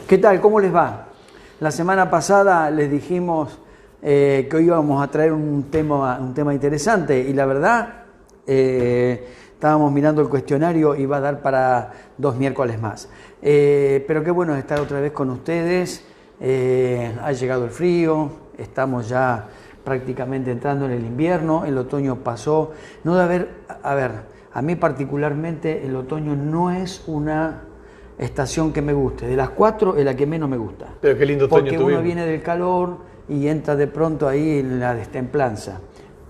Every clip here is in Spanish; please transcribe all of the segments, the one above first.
¿Qué tal? ¿Cómo les va? La semana pasada les dijimos que hoy íbamos a traer un tema interesante y la verdad estábamos mirando el cuestionario y va a dar para 2 miércoles más. Pero qué bueno estar otra vez con ustedes. Ha llegado el frío, estamos ya prácticamente entrando en el invierno, el otoño pasó. No debe haber, a mí particularmente el otoño no es una estación que me guste. De las 4 es la que menos me gusta. Pero qué lindo otoño porque tuvimos. uno viene del calor y entra de pronto ahí en la destemplanza.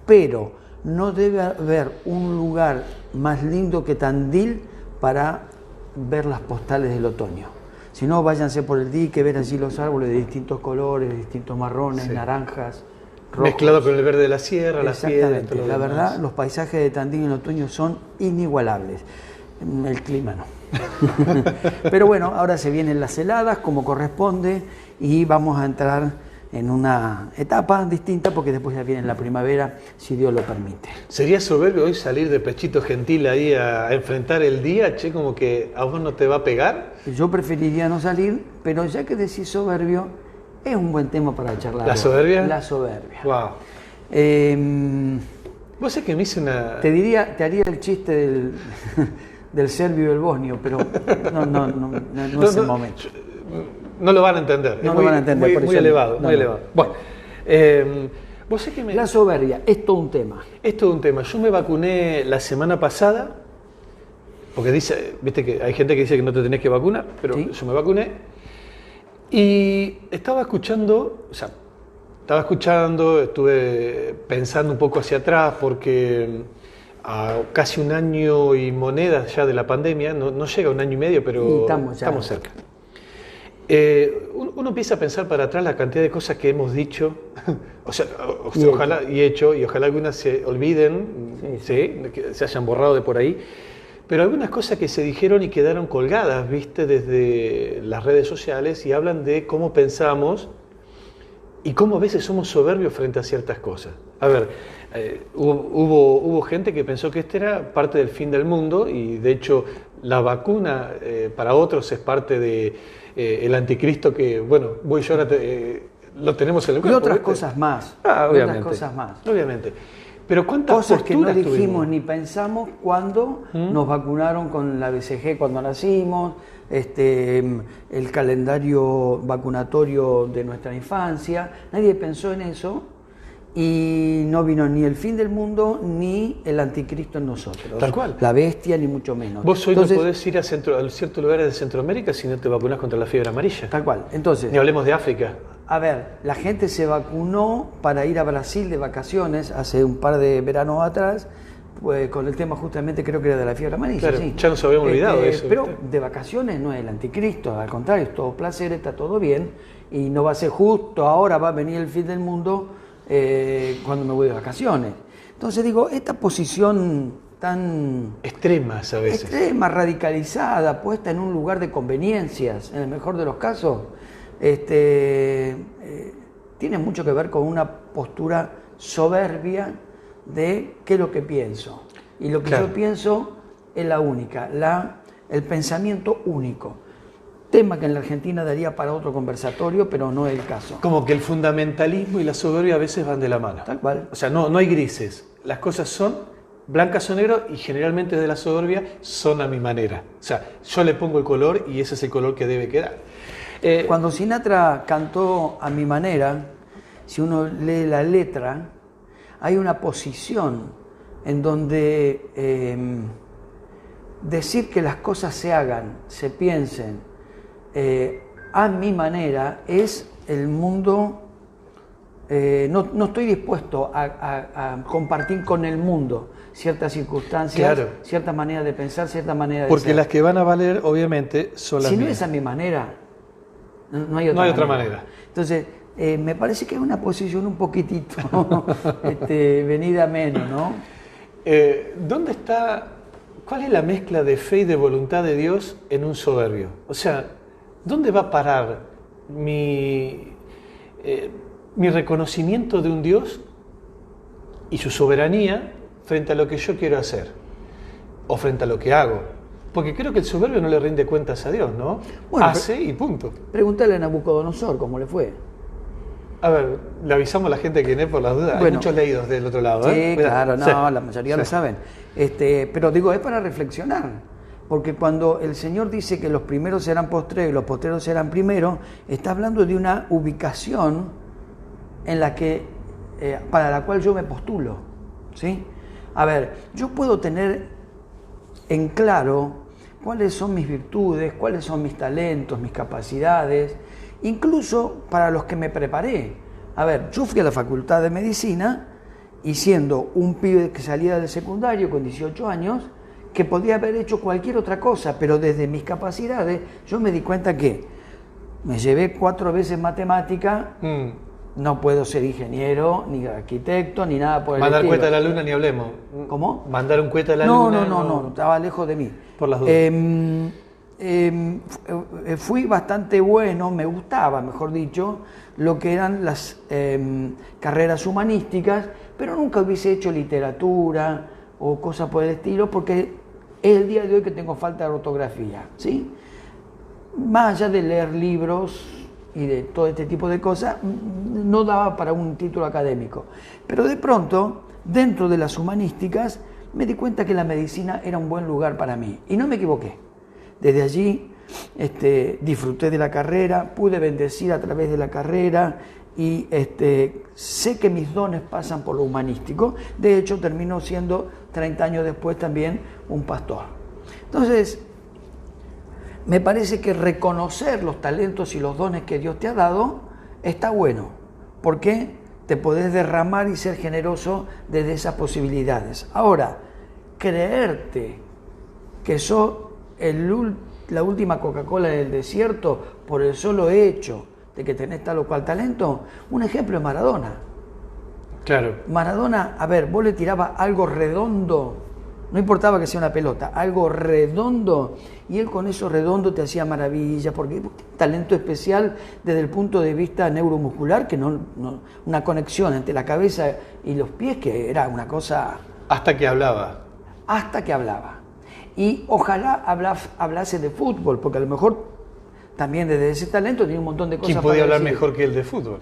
Pero no debe haber un lugar más lindo que Tandil para ver las postales del otoño. Si no, váyanse por el dique, ver allí los árboles de distintos colores, de distintos marrones, naranjas, rojos. Mezclado con el verde de la sierra, las piedras. Exactamente. La verdad, los paisajes de Tandil en otoño son inigualables. El clima no. Pero bueno, ahora se vienen las heladas como corresponde y vamos a entrar en una etapa distinta porque después ya viene la primavera, si Dios lo permite. ¿Sería soberbio hoy salir de pechito gentil ahí a enfrentar el día? Che, como que a vos no te va a pegar. Yo preferiría no salir, pero ya que decís soberbio, es un buen tema para charlar. ¿La soberbia? La soberbia. Wow. Vos sé que me hice una... Te haría el chiste del serbio y el bosnio, pero no es el momento. No lo van a entender. No lo van a entender. Muy elevado, muy elevado. Bueno, vos sé que La soberbia es todo un tema. Es todo un tema. Yo me vacuné la semana pasada, porque viste que hay gente que dice que no te tenés que vacunar, pero ¿Sí? yo me vacuné y estaba escuchando, estuve pensando un poco hacia atrás porque a casi 1 año y monedas ya de la pandemia, no llega a 1 año y medio, pero estamos cerca. Uno empieza a pensar para atrás la cantidad de cosas que hemos dicho, ojalá y hecho, y ojalá algunas se olviden, que se hayan borrado de por ahí, pero algunas cosas que se dijeron y quedaron colgadas, viste, desde las redes sociales y hablan de cómo pensamos y cómo a veces somos soberbios frente a ciertas cosas. A ver, hubo gente que pensó que este era parte del fin del mundo y de hecho la vacuna para otros es parte de el anticristo que, bueno, vos y yo ahora lo tenemos en el cuerpo. Y otras ¿viste? Cosas más. Obviamente. Otras cosas más. Obviamente. Pero ¿cuántas cosas que no dijimos tuvimos? ni pensamos cuando nos vacunaron con la BCG cuando nacimos, el calendario vacunatorio de nuestra infancia. Nadie pensó en eso y no vino ni el fin del mundo ni el anticristo en nosotros. Tal cual. La bestia ni mucho menos. Vos hoy no podés ir a ciertos lugares de Centroamérica si no te vacunás contra la fiebre amarilla. Tal cual. Entonces, ni hablemos de África. A ver, la gente se vacunó para ir a Brasil de vacaciones hace un par de veranos atrás, pues con el tema justamente creo que era de la fiebre amarilla. Claro, sí. ya nos habíamos olvidado de eso. Pero de vacaciones no es el anticristo, al contrario, es todo placer, está todo bien y no va a ser justo ahora, va a venir el fin del mundo cuando me voy de vacaciones. Entonces digo, esta posición tan extremas a veces. Extrema, radicalizada, puesta en un lugar de conveniencias, en el mejor de los casos, tiene mucho que ver con una postura soberbia de qué es lo que pienso. Y lo que yo pienso es la única, el pensamiento único. Tema que en la Argentina daría para otro conversatorio, pero no es el caso. Como que el fundamentalismo y la soberbia a veces van de la mano. Tal cual. O sea, no hay grises. Las cosas son blancas o negras y generalmente de la soberbia son a mi manera. O sea, yo le pongo el color y ese es el color que debe quedar. Cuando Sinatra cantó A mi manera, si uno lee la letra, hay una posición en donde decir que las cosas se hagan, se piensen a mi manera es el mundo. No estoy dispuesto a compartir con el mundo ciertas circunstancias, cierta manera de pensar, cierta manera de ser. Porque las que van a valer, obviamente, son las mías. mías. No es a mi manera, no hay otra manera. Entonces, me parece que es una posición un poquitito venida menos, ¿no? ¿Dónde está, cuál es la mezcla de fe y de voluntad de Dios en un soberbio? O sea, ¿dónde va a parar mi reconocimiento de un Dios y su soberanía frente a lo que yo quiero hacer o frente a lo que hago? Porque creo que el soberbio no le rinde cuentas a Dios, ¿no? Bueno, hace y punto. Pregúntale a Nabucodonosor cómo le fue. A ver, le avisamos a la gente quién es por las dudas. Bueno, hay muchos leídos del otro lado. Sí, claro, no, sí. La mayoría lo saben. Pero digo, es para reflexionar. Porque cuando el Señor dice que los primeros serán postreros y los postreros serán primeros, está hablando de una ubicación en la que, para la cual yo me postulo, ¿sí? A ver, yo puedo tener en claro cuáles son mis virtudes, cuáles son mis talentos, mis capacidades, incluso para los que me preparé. A ver, yo fui a la Facultad de Medicina y siendo un pibe que salía del secundario con 18 años, que podía haber hecho cualquier otra cosa, pero desde mis capacidades yo me di cuenta que me llevé 4 veces matemática, no puedo ser ingeniero, ni arquitecto, ni nada por el estilo. Mandar cohete a la luna ni hablemos. ¿Cómo? Mandar un cohete a la luna. No, estaba lejos de mí. Por las dudas. Fui bastante bueno, me gustaba, mejor dicho, lo que eran las carreras humanísticas, pero nunca hubiese hecho literatura o cosas por el estilo, porque es el día de hoy que tengo falta de ortografía, ¿sí? Más allá de leer libros y de todo este tipo de cosas, no daba para un título académico. Pero de pronto, dentro de las humanísticas, me di cuenta que la medicina era un buen lugar para mí. Y no me equivoqué. Desde allí disfruté de la carrera, pude bendecir a través de la carrera y sé que mis dones pasan por lo humanístico. De hecho, termino siendo 30 años después también un pastor. Entonces, me parece que reconocer los talentos y los dones que Dios te ha dado está bueno, porque te podés derramar y ser generoso desde esas posibilidades. Ahora, creerte que sos la última Coca-Cola del desierto por el solo hecho de que tenés tal o cual talento, un ejemplo es Maradona. Claro. Maradona, a ver, vos le tirabas algo redondo, no importaba que sea una pelota, algo redondo, y él con eso redondo te hacía maravillas, porque tiene un talento especial desde el punto de vista neuromuscular, que una conexión entre la cabeza y los pies, que era una cosa... Hasta que hablaba. Hasta que hablaba. Y ojalá hablase de fútbol, porque a lo mejor también desde ese talento tiene un montón de cosas. ¿Quién podía hablar mejor que el de fútbol?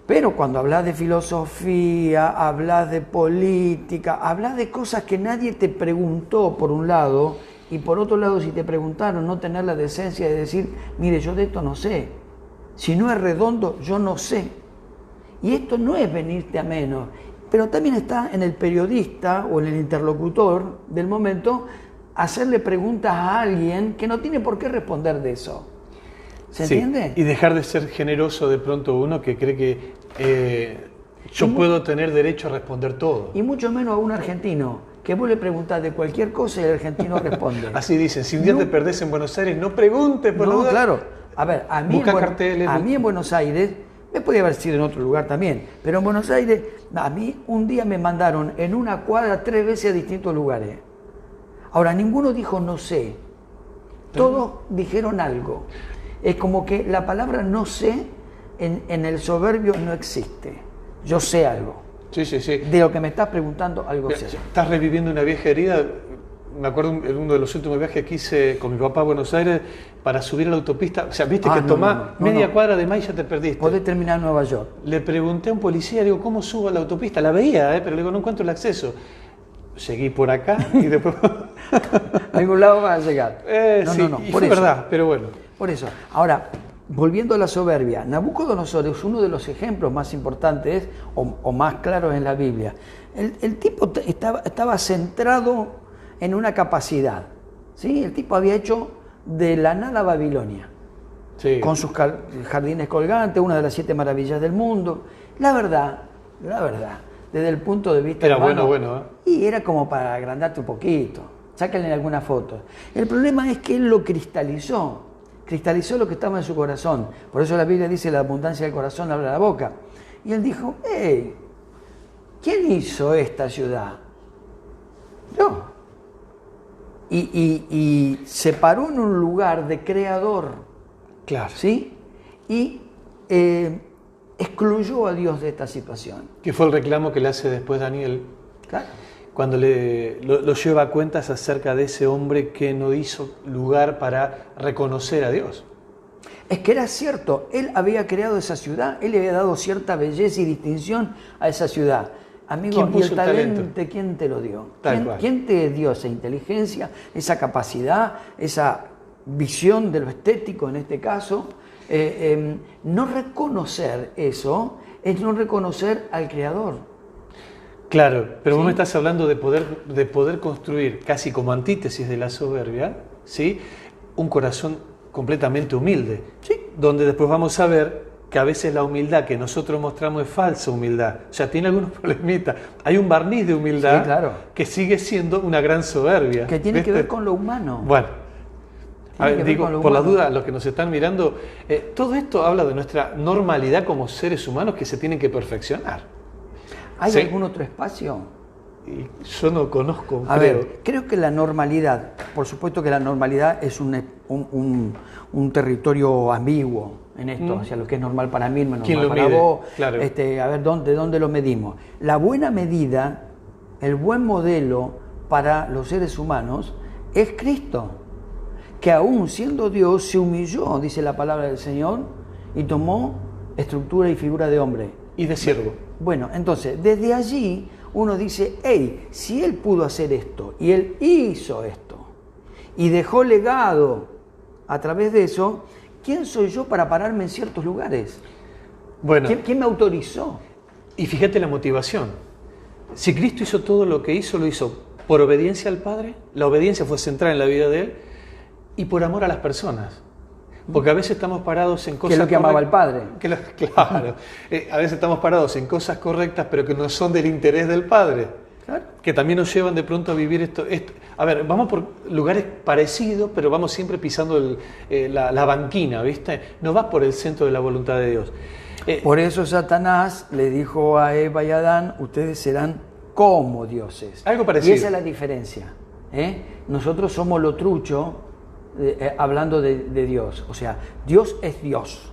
Pero cuando hablas de filosofía, hablas de política, hablas de cosas que nadie te preguntó por un lado, y por otro lado, si te preguntaron, no tener la decencia de decir, mire, yo de esto no sé. Si no es redondo, yo no sé. Y esto no es venirte a menos, pero también está en el periodista o en el interlocutor del momento hacerle preguntas a alguien que no tiene por qué responder de eso. ¿Se entiende? Y dejar de ser generoso de pronto uno que cree que yo puedo tener derecho a responder todo. Y mucho menos a un argentino, que vos le preguntás de cualquier cosa y el argentino responde. Así dicen, si un día te perdés en Buenos Aires, no preguntes por la duda. Claro. A ver, a mí en Buenos Aires, me podía haber sido en otro lugar también, pero en Buenos Aires, a mí un día me mandaron en una cuadra 3 veces a distintos lugares. Ahora, ninguno dijo no sé, todos dijeron algo. Es como que la palabra no sé en el soberbio no existe. Yo sé algo. Sí. De lo que me estás preguntando, algo sé. Estás reviviendo una vieja herida. Me acuerdo en uno de los últimos viajes que hice con mi papá a Buenos Aires para subir a la autopista. O sea, viste que tomás media cuadra de más y ya te perdiste. Podés terminar en Nueva York. Le pregunté a un policía, digo, ¿cómo subo a la autopista? La veía, pero le digo, no encuentro el acceso. Seguí por acá y después... A algún lado vas a llegar. Y fue verdad, pero bueno. Por eso. Ahora, volviendo a la soberbia, Nabucodonosor es uno de los ejemplos más importantes o más claros en la Biblia. El tipo estaba centrado en una capacidad. ¿Sí? El tipo había hecho de la nada Babilonia. Sí. Con sus jardines colgantes, una de las 7 maravillas del mundo. La verdad, desde el punto de vista era humano, bueno, ¿eh? Y era como para agrandarte un poquito. Sáquenle algunas fotos. El problema es que él lo cristalizó lo que estaba en su corazón. Por eso la Biblia dice, la abundancia del corazón habla la boca. Y él dijo, ¿quién hizo esta ciudad? Yo. Y se paró en un lugar de creador. Claro. ¿Sí? Y excluyó a Dios de esta situación. Que fue el reclamo que le hace después Daniel. Claro. cuando lo lleva a cuentas acerca de ese hombre que no hizo lugar para reconocer a Dios. Es que era cierto, él había creado esa ciudad, él le había dado cierta belleza y distinción a esa ciudad. Amigo, ¿y el talento quién te lo dio? ¿Quién te dio esa inteligencia, esa capacidad, esa visión de lo estético en este caso? No reconocer eso es no reconocer al Creador. Claro, pero vos me estás hablando de poder construir, casi como antítesis de la soberbia, ¿sí? Un corazón completamente humilde, sí, donde después vamos a ver que a veces la humildad que nosotros mostramos es falsa humildad, o sea, tiene algunos problemitas. Hay un barniz de humildad, sí, claro, que sigue siendo una gran soberbia. Que tiene que ver con lo humano. Bueno, a ver, digo, por la duda, los que nos están mirando, todo esto habla de nuestra normalidad como seres humanos que se tienen que perfeccionar. ¿Hay algún otro espacio? Y yo no conozco. A ver, creo que la normalidad, por supuesto que la normalidad es un territorio ambiguo en esto, o sea, lo que es normal para mí, no es normal para vos. Claro. A ver, ¿dónde lo medimos? La buena medida, el buen modelo para los seres humanos es Cristo, que aún siendo Dios se humilló, dice la palabra del Señor, y tomó estructura y figura de hombre. Y de siervo. Bueno, entonces, desde allí uno dice, hey, si él pudo hacer esto, y él hizo esto, y dejó legado a través de eso, ¿quién soy yo para pararme en ciertos lugares? Bueno, ¿Quién me autorizó? Y fíjate la motivación. Si Cristo hizo todo lo hizo por obediencia al Padre, la obediencia fue central en la vida de Él, y por amor a las personas. Porque a veces estamos parados en cosas... Que es lo que amaba el Padre. Claro. A veces estamos parados en cosas correctas, pero que no son del interés del Padre. Claro. Que también nos llevan de pronto a vivir esto. A ver, vamos por lugares parecidos, pero vamos siempre pisando la banquina, ¿viste? No vas por el centro de la voluntad de Dios. Por eso Satanás le dijo a Eva y a Adán, ustedes serán como dioses. Algo parecido. Y esa es la diferencia. Nosotros somos lo trucho, hablando de Dios. O sea, Dios es Dios.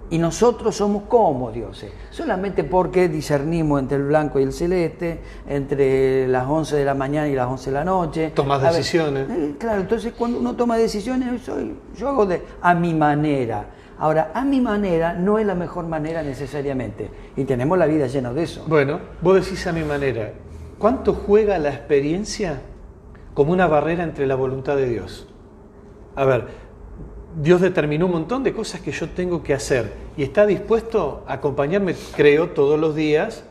Y nosotros somos como dioses. Solamente porque discernimos entre el blanco y el celeste, entre las 11 de la mañana y las 11 de la noche. Tomas decisiones. Claro, entonces cuando uno toma decisiones, yo hago a mi manera. Ahora, a mi manera no es la mejor manera necesariamente. Y tenemos la vida llena de eso. Bueno, vos decís a mi manera. ¿Cuánto juega la experiencia como una barrera entre la voluntad de Dios? A ver, Dios determinó un montón de cosas que yo tengo que hacer y está dispuesto a acompañarme, creo, todos los días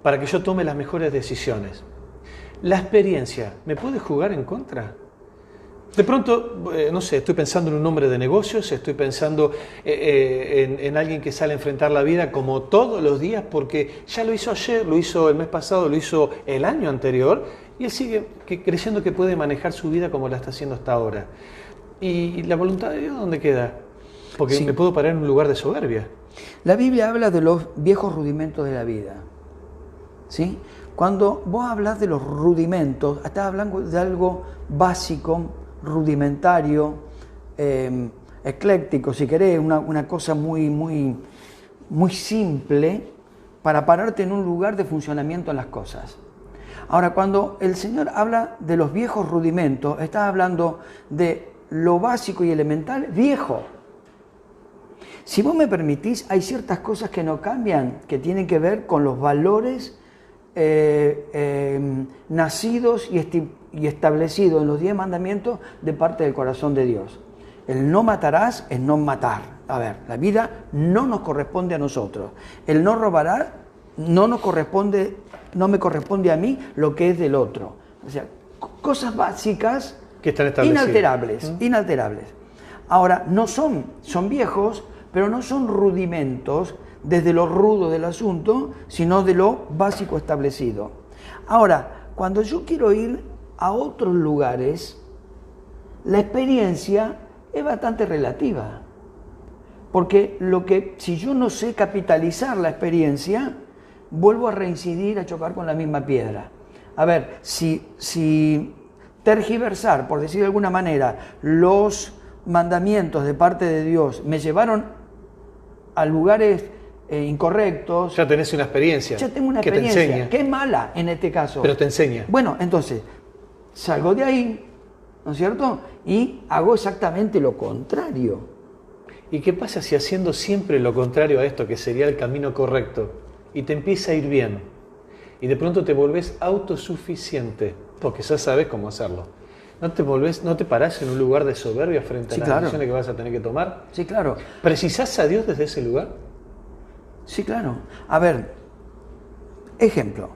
para que yo tome las mejores decisiones. La experiencia, ¿me puede jugar en contra? De pronto, no sé, estoy pensando en un hombre de negocios, estoy pensando en alguien que sale a enfrentar la vida como todos los días porque ya lo hizo ayer, lo hizo el mes pasado, lo hizo el año anterior y él sigue creyendo que puede manejar su vida como la está haciendo hasta ahora. ¿Y la voluntad de Dios dónde queda? Porque me puedo parar en un lugar de soberbia. La Biblia habla de los viejos rudimentos de la vida. ¿Sí? Cuando vos hablas de los rudimentos, estás hablando de algo básico, rudimentario, ecléctico, si querés, una cosa muy simple para pararte en un lugar de funcionamiento en las cosas. Ahora, cuando el Señor habla de los viejos rudimentos, está hablando de lo básico y elemental, viejo. Si vos me permitís, hay ciertas cosas que no cambian, que tienen que ver con los valores nacidos y establecidos en los 10 mandamientos de parte del corazón de Dios. El no matarás es no matar. A ver, la vida no nos corresponde a nosotros. El no robarás no me corresponde a mí lo que es del otro. O sea, cosas básicas que están inalterables. Ahora, son viejos, pero no son rudimentos desde lo rudo del asunto, sino de lo básico establecido. Ahora, cuando yo quiero ir a otros lugares, la experiencia es bastante relativa. Porque si yo no sé capitalizar la experiencia, vuelvo a reincidir, a chocar con la misma piedra. A ver, si tergiversar, por decir de alguna manera, los mandamientos de parte de Dios me llevaron a lugares incorrectos. Ya tenés una experiencia. Ya tengo una que experiencia, te enseña. que es mala en este caso. Pero te enseña. Bueno, entonces, salgo de ahí, ¿no es cierto? Y hago exactamente lo contrario. ¿Y qué pasa si haciendo siempre lo contrario a esto, que sería el camino correcto, y te empieza a ir bien? Y de pronto te volvés autosuficiente, porque ya sabes cómo hacerlo. ¿No te parás en un lugar de soberbia frente a las decisiones que vas a tener que tomar? Sí, claro. ¿Precisás a Dios desde ese lugar? Sí, claro. A ver, ejemplo.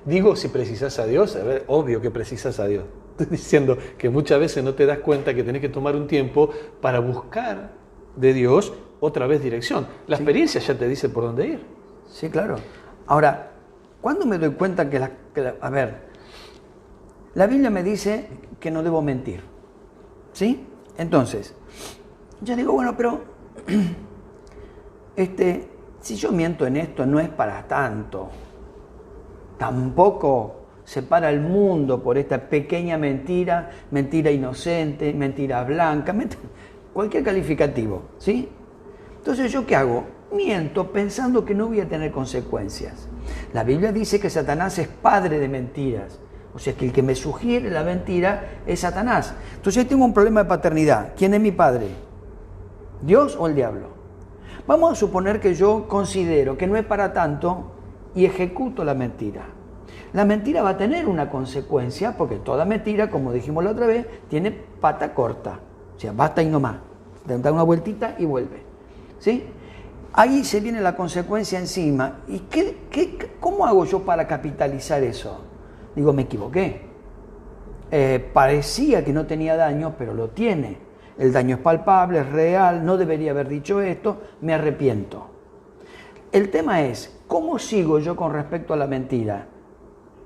Digo, si precisás a Dios, a ver, obvio que precisás a Dios. Estoy diciendo que muchas veces no te das cuenta que tenés que tomar un tiempo para buscar de Dios otra vez dirección. La experiencia ya te dice por dónde ir. Sí, claro. Ahora, ¿cuándo me doy cuenta que a ver, la Biblia me dice que no debo mentir? ¿Sí? Entonces, yo digo, bueno, pero si yo miento en esto no es para tanto. Tampoco se para el mundo por esta pequeña mentira, mentira inocente, mentira blanca, cualquier calificativo, ¿sí? Entonces, ¿yo qué hago? Miento pensando que no voy a tener consecuencias. La Biblia dice que Satanás es padre de mentiras. O sea, que el que me sugiere la mentira es Satanás. Entonces, yo tengo un problema de paternidad. ¿Quién es mi padre? ¿Dios o el diablo? Vamos a suponer que yo considero que no es para tanto y ejecuto la mentira. La mentira va a tener una consecuencia, porque toda mentira, como dijimos la otra vez, tiene pata corta. O sea, basta y no más. Da una vueltita y vuelve. ¿Sí? Ahí se viene la consecuencia encima. ¿Y cómo hago yo para capitalizar eso? Digo, me equivoqué. Parecía que no tenía daño, pero lo tiene. El daño es palpable, es real, no debería haber dicho esto, me arrepiento. El tema es, ¿cómo sigo yo con respecto a la mentira?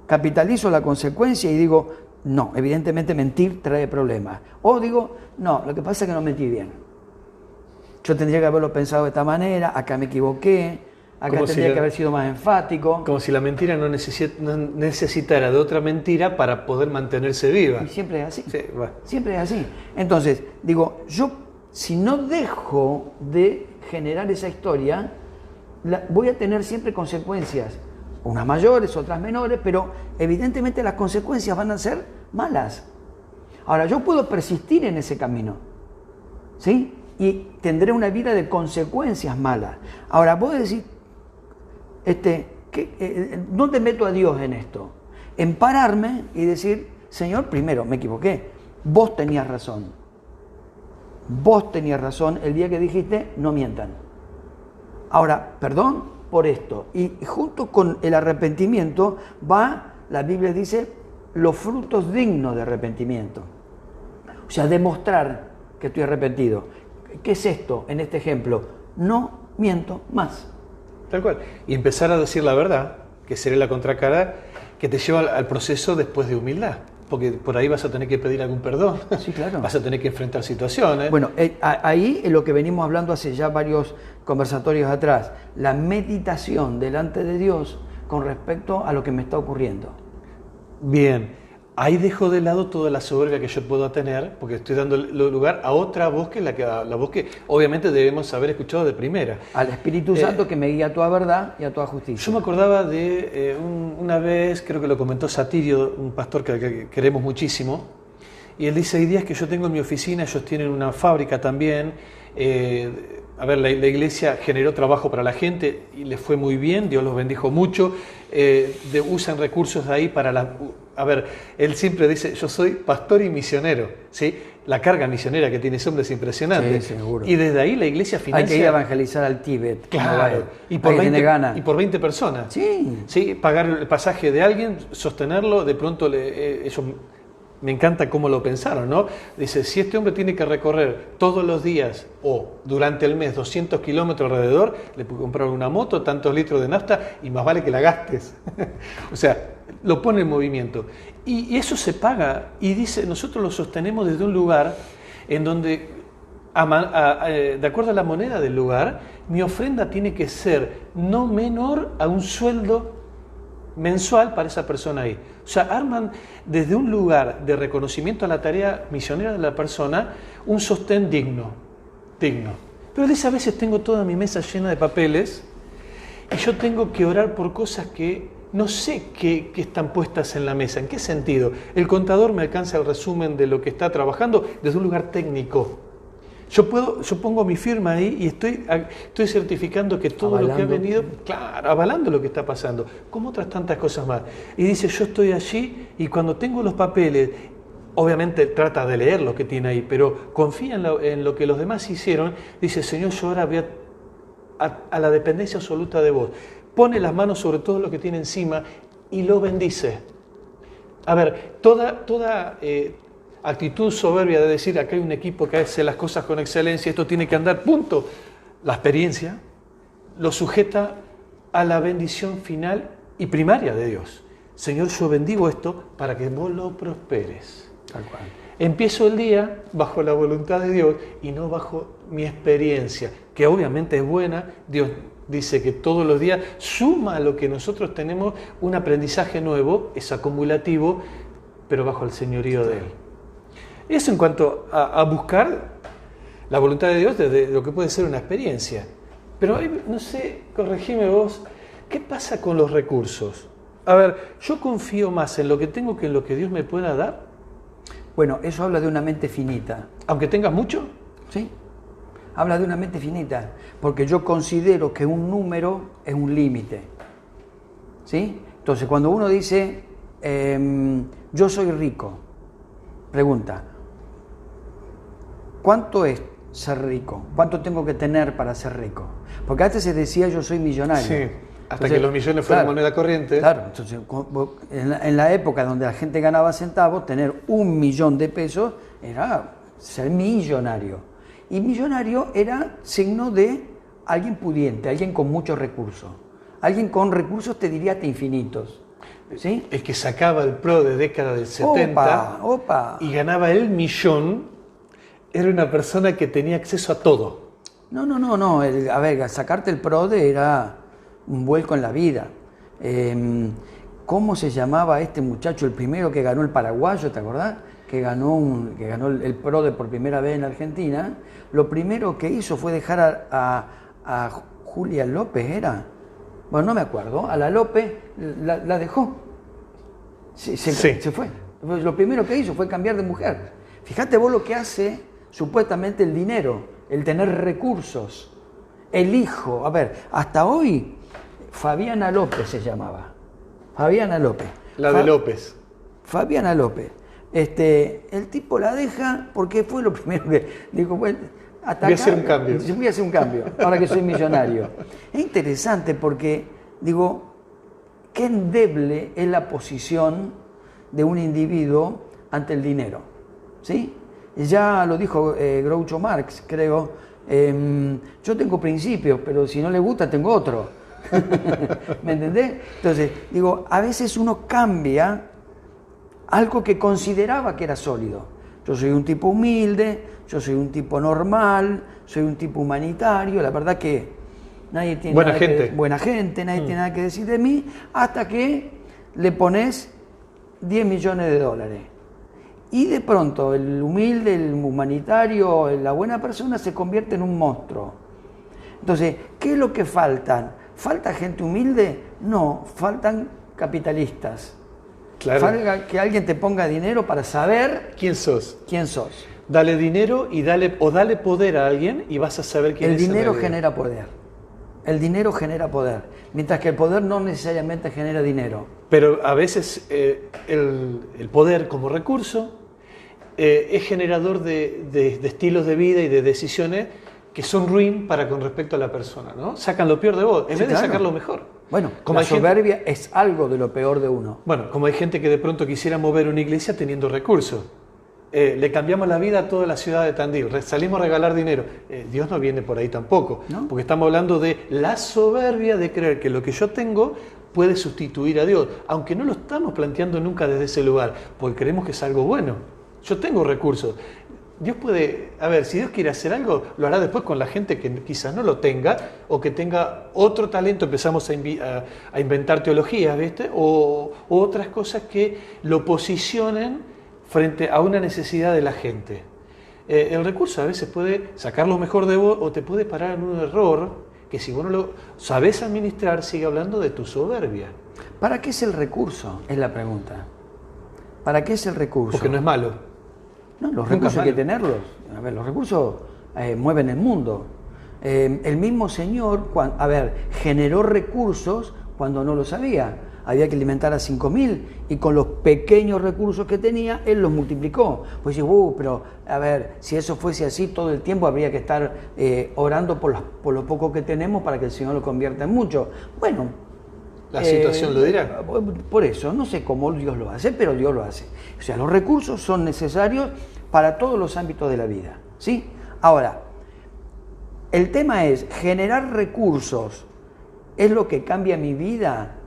Capitalizo la consecuencia y digo, no, evidentemente mentir trae problemas. O digo, no, lo que pasa es que no mentí bien. Yo tendría que haberlo pensado de esta manera, acá me equivoqué, acá tendría que haber sido más enfático. Como si la mentira no necesitara de otra mentira para poder mantenerse viva. Y siempre es así. Sí, bueno. Siempre es así. Entonces, digo, yo si no dejo de generar esa historia, voy a tener siempre consecuencias. Unas mayores, otras menores, pero evidentemente las consecuencias van a ser malas. Ahora, yo puedo persistir en ese camino, ¿sí? Y tendré una vida de consecuencias malas. Ahora, vos decís, ¿dónde meto a Dios en esto? En pararme y decir, Señor, primero, me equivoqué. Vos tenías razón. Vos tenías razón el día que dijiste, no mientan. Ahora, perdón por esto. Y junto con el arrepentimiento va, la Biblia dice, los frutos dignos de arrepentimiento. O sea, demostrar que estoy arrepentido. ¿Qué es esto en este ejemplo? No miento más. Tal cual. Y empezar a decir la verdad, que sería la contracara, que te lleva al proceso después de humildad. Porque por ahí vas a tener que pedir algún perdón. Sí, claro. Vas a tener que enfrentar situaciones. Bueno, ahí es lo que venimos hablando hace ya varios conversatorios atrás. La meditación delante de Dios con respecto a lo que me está ocurriendo. Bien. Ahí dejo de lado toda la soberbia que yo puedo tener, porque estoy dando lugar a otra voz que la voz que obviamente debemos haber escuchado de primera. Al Espíritu Santo que me guía a toda verdad y a toda justicia. Yo me acordaba de una vez, creo que lo comentó Satirio, un pastor que queremos muchísimo, y él dice, hay días que yo tengo en mi oficina, ellos tienen una fábrica también, la iglesia generó trabajo para la gente y les fue muy bien, Dios los bendijo mucho, usan recursos de ahí para él siempre dice, yo soy pastor y misionero, ¿sí? La carga misionera que tiene ese hombre es impresionante. Sí, seguro. Y desde ahí la iglesia financia... Hay que ir a evangelizar al Tíbet. Claro, y por 20 personas. Sí. Sí, pagar el pasaje de alguien, sostenerlo, de pronto ellos... Me encanta cómo lo pensaron, ¿no? Dice, si este hombre tiene que recorrer todos los días o durante el mes 200 kilómetros alrededor, le puede comprar una moto, tantos litros de nafta y más vale que la gastes. O sea, lo pone en movimiento. Y eso se paga. Y dice, nosotros lo sostenemos desde un lugar en donde, de acuerdo a la moneda del lugar, mi ofrenda tiene que ser no menor a un sueldo mensual para esa persona ahí. O sea, arman desde un lugar de reconocimiento a la tarea misionera de la persona un sostén digno. Pero dice, a veces tengo toda mi mesa llena de papeles y yo tengo que orar por cosas que no sé qué están puestas en la mesa. ¿En qué sentido? El contador me alcanza el resumen de lo que está trabajando desde un lugar técnico. Yo pongo mi firma ahí y estoy certificando que todo lo que ha venido, claro, avalando lo que está pasando, como otras tantas cosas más. Y dice, yo estoy allí y cuando tengo los papeles, obviamente trata de leer lo que tiene ahí, pero confía en lo que los demás hicieron. Dice, Señor, yo ahora voy a la dependencia absoluta de vos. Pone las manos sobre todo lo que tiene encima y lo bendice. A ver, toda actitud soberbia de decir, acá hay un equipo que hace las cosas con excelencia, esto tiene que andar, punto. La experiencia lo sujeta a la bendición final y primaria de Dios. Señor, yo bendigo esto para que vos lo prosperes. Tal cual. Empiezo el día bajo la voluntad de Dios y no bajo mi experiencia, que obviamente es buena. Dios dice que todos los días suma a lo que nosotros tenemos un aprendizaje nuevo, es acumulativo, pero bajo el señorío de Él. Eso en cuanto a buscar la voluntad de Dios desde lo que puede ser una experiencia. Pero no sé, corregime vos, ¿qué pasa con los recursos? A ver, yo confío más en lo que tengo que en lo que Dios me pueda dar. Bueno, eso habla de una mente finita. Aunque tengas mucho. Sí, habla de una mente finita, porque yo considero que un número es un límite. ¿Sí? Entonces, cuando uno dice, yo soy rico, pregunta, ¿cuánto es ser rico? ¿Cuánto tengo que tener para ser rico? Porque antes se decía yo soy millonario. Sí, hasta que los millones fueron moneda corriente. Claro, entonces en la época donde la gente ganaba centavos, tener 1 millón de pesos era ser millonario. Y millonario era signo de alguien pudiente, alguien con muchos recursos. Alguien con recursos te diría hasta infinitos. ¿Sí? El que sacaba el PRO de década del 70 y ganaba el millón era una persona que tenía acceso a todo. No. A ver, sacarte el PRODE era un vuelco en la vida. ¿Cómo se llamaba este muchacho, el primero que ganó el paraguayo, te acordás? Que ganó el PRODE por primera vez en Argentina. Lo primero que hizo fue dejar a Julia López, ¿era? Bueno, no me acuerdo. A la López la dejó. Se fue. Lo primero que hizo fue cambiar de mujer. Fíjate vos lo que hace supuestamente el dinero, el tener recursos, el hijo. A ver, hasta hoy Fabiana López se llamaba. Fabiana López. La de López. Fabiana López. El tipo la deja porque fue lo primero que dijo, bueno, hasta voy a hacer un cambio. Voy a hacer un cambio, ahora que soy millonario. Es interesante porque, digo, qué endeble es la posición de un individuo ante el dinero. ¿Sí? Ya lo dijo Groucho Marx, creo. Yo tengo principios, pero si no le gusta, tengo otro. ¿Me entendés? Entonces, digo, a veces uno cambia algo que consideraba que era sólido. Yo soy un tipo humilde, yo soy un tipo normal, soy un tipo humanitario. La verdad que nadie tiene buena gente, nadie tiene nada que decir de mí, hasta que le pones 10 millones de dólares. Y de pronto el humilde, el humanitario, la buena persona se convierte en un monstruo. Entonces, ¿qué es lo que faltan? ¿Falta gente humilde? No, faltan capitalistas. Claro. Falta que alguien te ponga dinero para saber quién sos. Dale dinero y dale poder a alguien y vas a saber quién es. El dinero genera poder. El dinero genera poder, mientras que el poder no necesariamente genera dinero. Pero a veces el poder como recurso es generador de estilos de vida y de decisiones que son ruin para con respecto a la persona, ¿no? Sacan lo peor de vos, en vez de sacar lo mejor. Bueno, como la soberbia es algo de lo peor de uno. Bueno, como hay gente que de pronto quisiera mover una iglesia teniendo recursos. Le cambiamos la vida a toda la ciudad de Tandil, salimos a regalar dinero. Dios no viene por ahí tampoco, ¿no? Porque estamos hablando de la soberbia de creer que lo que yo tengo puede sustituir a Dios, aunque no lo estamos planteando nunca desde ese lugar, porque creemos que es algo bueno. Yo tengo recursos. Dios puede, a ver, si Dios quiere hacer algo, lo hará después con la gente que quizás no lo tenga o que tenga otro talento. Empezamos a inventar teologías, ¿viste? O otras cosas que lo posicionen frente a una necesidad de la gente. El recurso a veces puede sacar lo mejor de vos o te puede parar en un error que si vos no lo sabés administrar, sigue hablando de tu soberbia. ¿Para qué es el recurso? Es la pregunta. ¿Para qué es el recurso? Porque no es malo. No, los recursos hay que tenerlos. A ver, los recursos mueven el mundo. El mismo Señor, generó recursos cuando no los había. Había que alimentar a 5.000 y con los pequeños recursos que tenía, Él los multiplicó. Pues dice, pero a ver, si eso fuese así todo el tiempo, habría que estar orando por lo poco que tenemos para que el Señor lo convierta en mucho. Bueno, la situación lo dirá. Por eso, no sé cómo Dios lo hace, pero Dios lo hace. O sea, los recursos son necesarios para todos los ámbitos de la vida, ¿sí? Ahora, el tema es, ¿generar recursos es lo que cambia mi vida?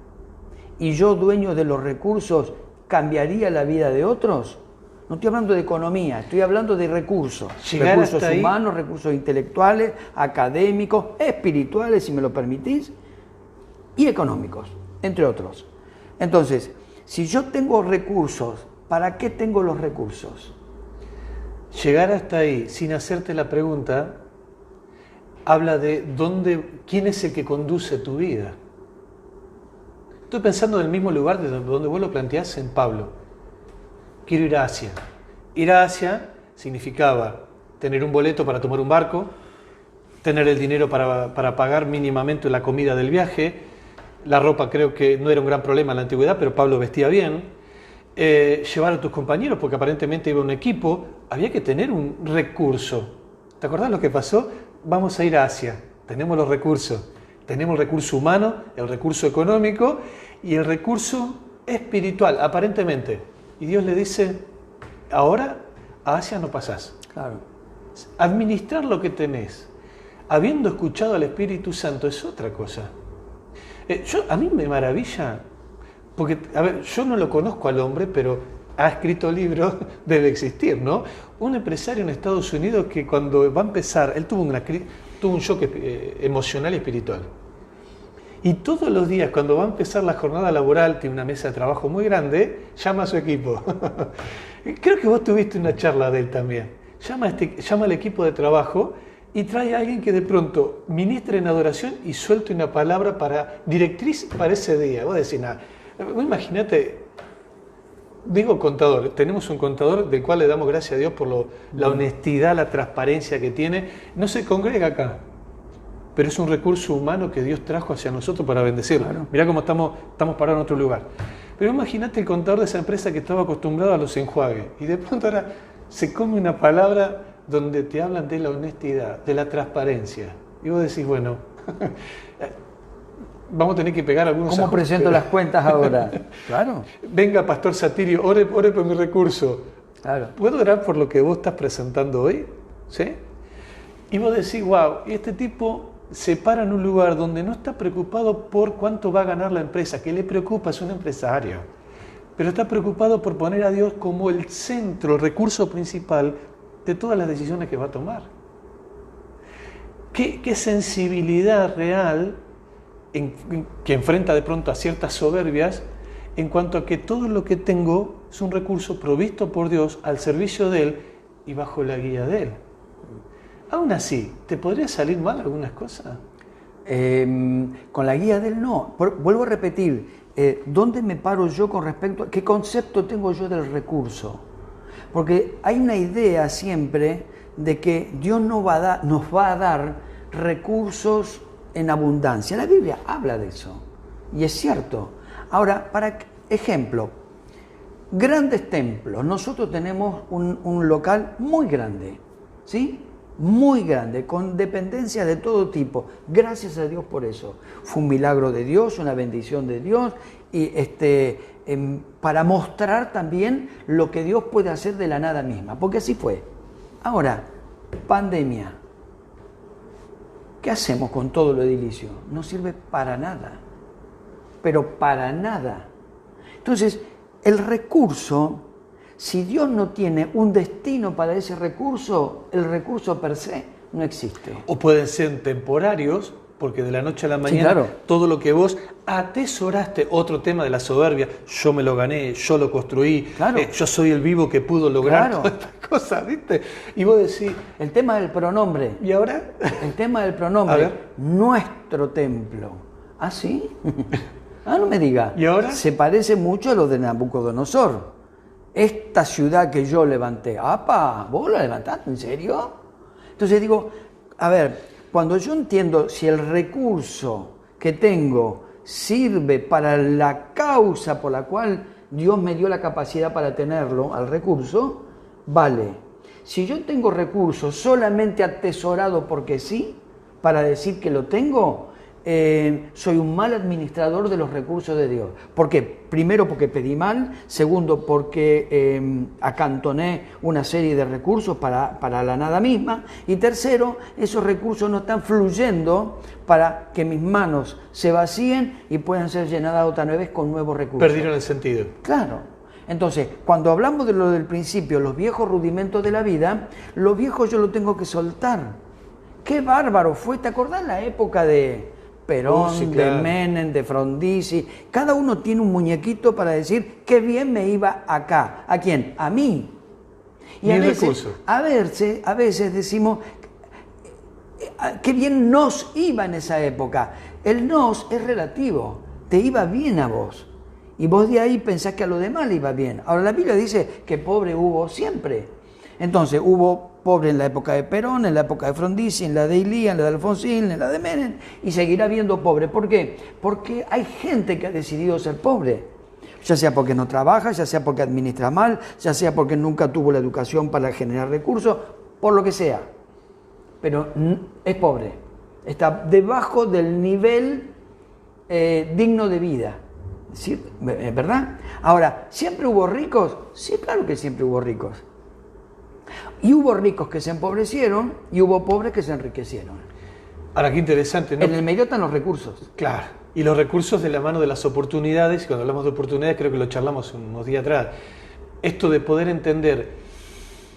¿Y yo, dueño de los recursos, cambiaría la vida de otros? No estoy hablando de economía, estoy hablando de recursos. Recursos humanos, recursos intelectuales, académicos, espirituales, si me lo permitís, y económicos, entre otros. Entonces, si yo tengo recursos, ¿para qué tengo los recursos? Llegar hasta ahí sin hacerte la pregunta habla de quién es el que conduce tu vida. Estoy pensando en el mismo lugar de donde vos lo planteás en Pablo. Quiero ir a Asia. Ir a Asia significaba tener un boleto para tomar un barco, tener el dinero para pagar mínimamente la comida del viaje. La ropa creo que no era un gran problema en la antigüedad, pero Pablo vestía bien. Llevar a tus compañeros, porque aparentemente iba un equipo. Había que tener un recurso. ¿Te acordás lo que pasó? Vamos a ir a Asia. Tenemos los recursos. Tenemos el recurso humano, el recurso económico y el recurso espiritual, aparentemente. Y Dios le dice, ahora a Asia no pasás. Claro. Administrar lo que tenés, habiendo escuchado al Espíritu Santo, es otra cosa. A mí me maravilla, porque, yo no lo conozco al hombre, pero ha escrito libros, debe existir, ¿no? Un empresario en Estados Unidos que cuando va a empezar, él tuvo un shock emocional y espiritual. Y todos los días, cuando va a empezar la jornada laboral, tiene una mesa de trabajo muy grande, llama a su equipo. Creo que vos tuviste una charla de él también. Llama al equipo de trabajo y trae a alguien que de pronto ministre en adoración y suelte una palabra directriz para ese día. Vos decís, nada, imagínate, digo contador, tenemos un contador del cual le damos gracias a Dios por la honestidad, la transparencia que tiene. No se congrega acá, pero es un recurso humano que Dios trajo hacia nosotros para bendecirlo. Claro. Mirá cómo estamos parados en otro lugar. Pero imagínate el contador de esa empresa que estaba acostumbrado a los enjuagues y de pronto ahora se come una palabra donde te hablan de la honestidad, de la transparencia. Y vos decís, bueno, vamos a tener que pegar algunos ¿Cómo ajustes? Presento las cuentas ahora? Claro. Venga, Pastor Satirio, ore por mi recurso. Claro. ¿Puedo orar por lo que vos estás presentando hoy? ¿Sí? Y vos decís, wow, y este tipo se para en un lugar donde no está preocupado por cuánto va a ganar la empresa, que le preocupa, es un empresario, pero está preocupado por poner a Dios como el centro, el recurso principal de todas las decisiones que va a tomar. ¿Qué sensibilidad real que enfrenta de pronto a ciertas soberbias en cuanto a que todo lo que tengo es un recurso provisto por Dios al servicio de Él y bajo la guía de Él? Aún así, ¿te podría salir mal algunas cosas? Con la guía de Él no. Vuelvo a repetir, ¿dónde me paro yo con respecto a qué concepto tengo yo del recurso? Porque hay una idea siempre de que Dios nos va a dar recursos en abundancia. La Biblia habla de eso, y es cierto. Ahora, para ejemplo, grandes templos. Nosotros tenemos un local muy grande, ¿sí? Muy grande, con dependencias de todo tipo. Gracias a Dios por eso. Fue un milagro de Dios, una bendición de Dios, y para mostrar también lo que Dios puede hacer de la nada misma, porque así fue. Ahora, pandemia. ¿Qué hacemos con todo lo edilicio? No sirve para nada, pero para nada. Entonces, el recurso, si Dios no tiene un destino para ese recurso, el recurso per se no existe. O pueden ser temporarios, Porque de la noche a la mañana, Sí, claro. todo lo que vos atesoraste, otro tema de la soberbia, yo me lo gané, yo lo construí, Claro. yo soy el vivo que pudo lograr Claro. todas estas cosas, ¿viste? Y vos decís, El tema del pronombre. ¿y ahora? El tema del A pronombre. ver. Nuestro templo. ¿Ah, sí? Ah, no me diga. ¿Y ahora? Se parece mucho a lo de Nabucodonosor. Esta ciudad que yo levanté. ¡Apa! ¿Vos la levantaste? ¿En serio? Entonces digo, a ver, cuando yo entiendo si el recurso que tengo sirve para la causa por la cual Dios me dio la capacidad para tenerlo, al recurso, vale. Si yo tengo recursos solamente atesorado porque sí, para decir que lo tengo, soy un mal administrador de los recursos de Dios. ¿Por qué? Primero porque pedí mal, segundo porque acantoné una serie de recursos para la nada misma, y tercero, esos recursos no están fluyendo para que mis manos se vacíen y puedan ser llenadas otra vez con nuevos recursos. Perdieron el sentido. Claro. Entonces, cuando hablamos de lo del principio, los viejos rudimentos de la vida, los viejos yo lo tengo que soltar. ¡Qué bárbaro fue! ¿Te acordás la época de Perón, Sí, claro. de Menem, de Frondizi? Cada uno tiene un muñequito para decir qué bien me iba acá. ¿A quién? A mí. Y Mis recursos. a veces decimos qué bien nos iba en esa época. El nos es relativo. Te iba bien a vos. Y vos de ahí pensás que a los demás le iba bien. Ahora la Biblia dice que pobre hubo siempre. Entonces hubo pobre en la época de Perón, en la época de Frondizi, en la de Ilía, en la de Alfonsín, en la de Menem, y seguirá habiendo pobre. ¿Por qué? Porque hay gente que ha decidido ser pobre. Ya sea porque no trabaja, ya sea porque administra mal, ya sea porque nunca tuvo la educación para generar recursos, por lo que sea. Pero es pobre. Está debajo del nivel digno de vida. ¿Sí? ¿Verdad? Ahora, ¿siempre hubo ricos? Sí, claro que siempre hubo ricos. Y hubo ricos que se empobrecieron y hubo pobres que se enriquecieron. Ahora, qué interesante, ¿no? En el medio están los recursos. Claro. Y los recursos de la mano de las oportunidades, y cuando hablamos de oportunidades creo que lo charlamos unos días atrás, esto de poder entender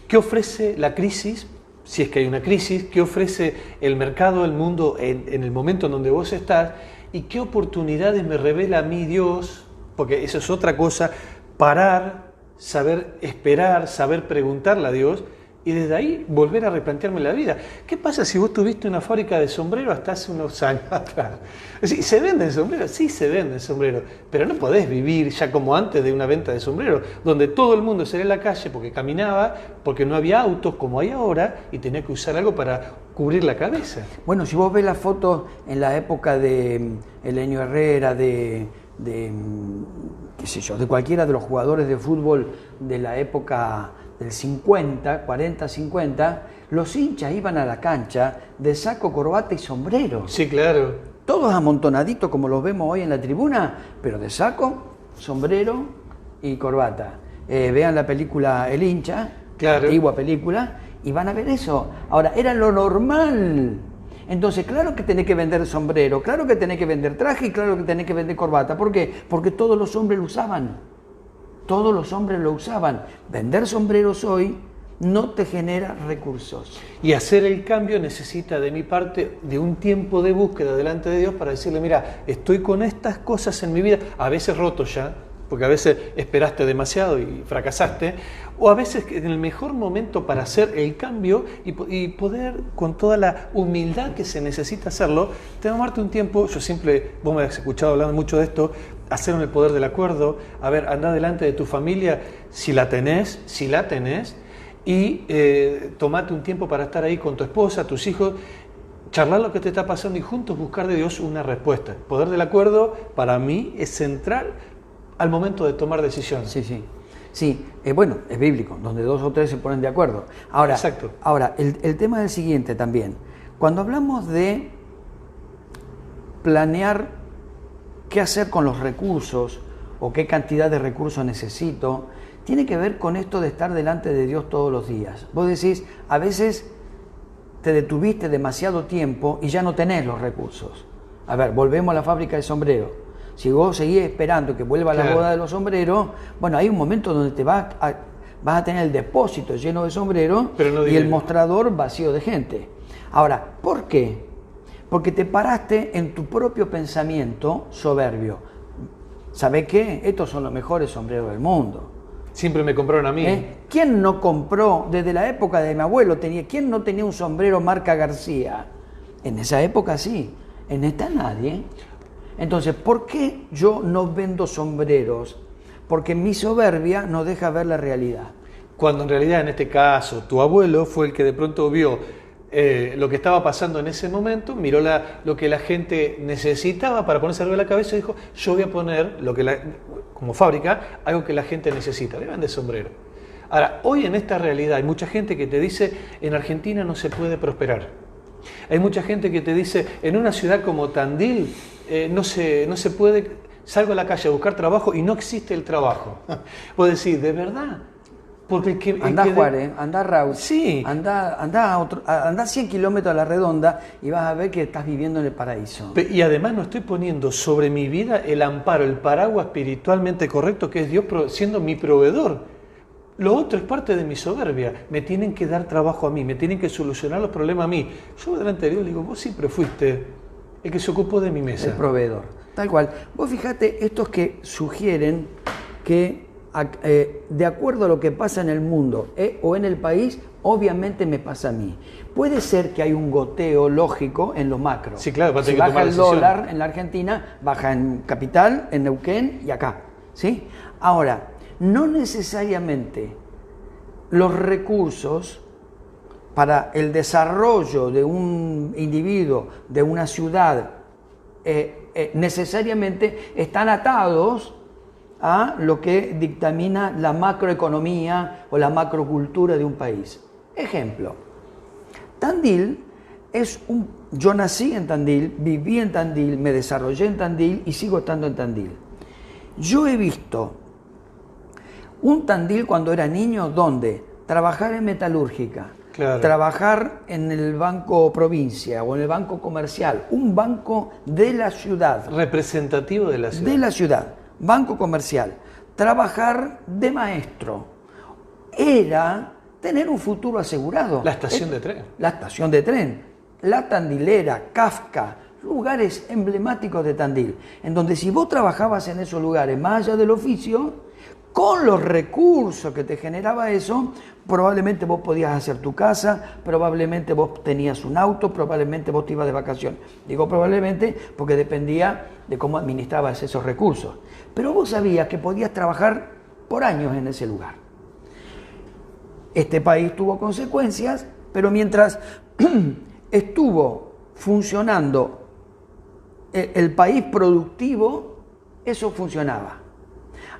qué ofrece la crisis, si es que hay una crisis, qué ofrece el mercado, el mundo en el momento en donde vos estás, y qué oportunidades me revela a mí Dios, porque eso es otra cosa, parar, saber esperar, saber preguntarle a Dios, y desde ahí volver a replantearme la vida. ¿Qué pasa si vos tuviste una fábrica de sombreros hasta hace unos años atrás? Es decir, ¿se venden sombreros? Sí, se venden sombreros, pero no podés vivir ya como antes de una venta de sombreros, donde todo el mundo salía a la calle porque caminaba, porque no había autos como hay ahora, y tenía que usar algo para cubrir la cabeza. Bueno, si vos ves las fotos en la época de Helenio Herrera, qué sé yo, de cualquiera de los jugadores de fútbol de la época del 50, 40, 50, los hinchas iban a la cancha de saco, corbata y sombrero. Sí, claro. Todos amontonaditos como los vemos hoy en la tribuna, pero de saco, sombrero y corbata. Vean la película El hincha, Claro. antigua película, y van a ver eso. Ahora, era lo normal. Entonces, claro que tenés que vender sombrero, claro que tenés que vender traje y claro que tenés que vender corbata. ¿Por qué? Porque todos los hombres lo usaban. Todos los hombres lo usaban. Vender sombreros hoy no te genera recursos. Y hacer el cambio necesita de mi parte de un tiempo de búsqueda delante de Dios para decirle, mira, estoy con estas cosas en mi vida, a veces roto ya, porque a veces esperaste demasiado y fracasaste, o a veces en el mejor momento para hacer el cambio y poder, con toda la humildad que se necesita hacerlo, tomarte un tiempo. Yo siempre, vos me has escuchado hablando mucho de esto, hacer el poder del acuerdo, a ver, anda delante de tu familia, si la tenés, y tomate un tiempo para estar ahí con tu esposa, tus hijos, charlar lo que te está pasando y juntos buscar de Dios una respuesta. El poder del acuerdo, para mí, es central al momento de tomar decisiones. Sí, bueno, es bíblico, donde dos o tres se ponen de acuerdo. Ahora, Exacto. Ahora, el tema es el siguiente también. Cuando hablamos de planear qué hacer con los recursos o qué cantidad de recursos necesito, tiene que ver con esto de estar delante de Dios todos los días. Vos decís, a veces te detuviste demasiado tiempo y ya no tenés los recursos. A ver, volvemos a la fábrica de sombreros. Si vos seguís esperando que vuelva la boda de los sombreros, bueno, hay un momento donde vas a tener el depósito lleno de sombreros y el mostrador vacío de gente. Ahora, ¿por qué? Porque te paraste en tu propio pensamiento soberbio. ¿Sabés qué? Estos son los mejores sombreros del mundo. Siempre me compraron a mí. ¿Quién no compró, desde la época de mi abuelo, quién no tenía un sombrero marca García? En esa época sí, en esta nadie. Entonces, ¿por qué yo no vendo sombreros? Porque mi soberbia no deja ver la realidad. Cuando en realidad, en este caso, tu abuelo fue el que de pronto vio lo que estaba pasando en ese momento, miró lo que la gente necesitaba para ponerse algo en la cabeza y dijo, yo voy a poner como fábrica algo que la gente necesita, le vende sombrero. Ahora, hoy en esta realidad hay mucha gente que te dice, en Argentina no se puede prosperar. Hay mucha gente que te dice, en una ciudad como Tandil no se puede, salgo a la calle a buscar trabajo y no existe el trabajo. Vos decís, ¿de verdad? Porque andá Juárez, andá Raúl, sí. andá 100 kilómetros a la redonda y vas a ver que estás viviendo en el paraíso. Y además no estoy poniendo sobre mi vida el amparo, el paraguas espiritualmente correcto que es Dios siendo mi proveedor. Lo otro es parte de mi soberbia. Me tienen que dar trabajo a mí, me tienen que solucionar los problemas a mí. Yo delante de Dios le digo, vos siempre fuiste el que se ocupó de mi mesa. El proveedor, tal cual. Vos fijate, estos que sugieren que de acuerdo a lo que pasa en el mundo o en el país, obviamente me pasa a mí. Puede ser que hay un goteo lógico en lo macro. Sí, claro, si baja el dólar en la Argentina, baja en Capital, en Neuquén y acá. ¿Sí? Ahora, no necesariamente los recursos para el desarrollo de un individuo, de una ciudad, necesariamente están atados a lo que dictamina la macroeconomía o la macrocultura de un país. Ejemplo, Tandil yo nací en Tandil, viví en Tandil, me desarrollé en Tandil y sigo estando en Tandil. Yo he visto un Tandil cuando era niño donde trabajar en metalúrgica, claro, trabajar en el Banco Provincia o en el Banco Comercial, un banco de la ciudad. Representativo de la ciudad. De la ciudad. Banco comercial, trabajar de maestro, era tener un futuro asegurado. La estación de tren. La estación de tren, la Tandilera, Kafka, lugares emblemáticos de Tandil, en donde si vos trabajabas en esos lugares, más allá del oficio, con los recursos que te generaba eso, probablemente vos podías hacer tu casa, probablemente vos tenías un auto, probablemente vos te ibas de vacaciones. Digo probablemente porque dependía de cómo administrabas esos recursos. Pero vos sabías que podías trabajar por años en ese lugar. Este país tuvo consecuencias, pero mientras estuvo funcionando el país productivo, eso funcionaba.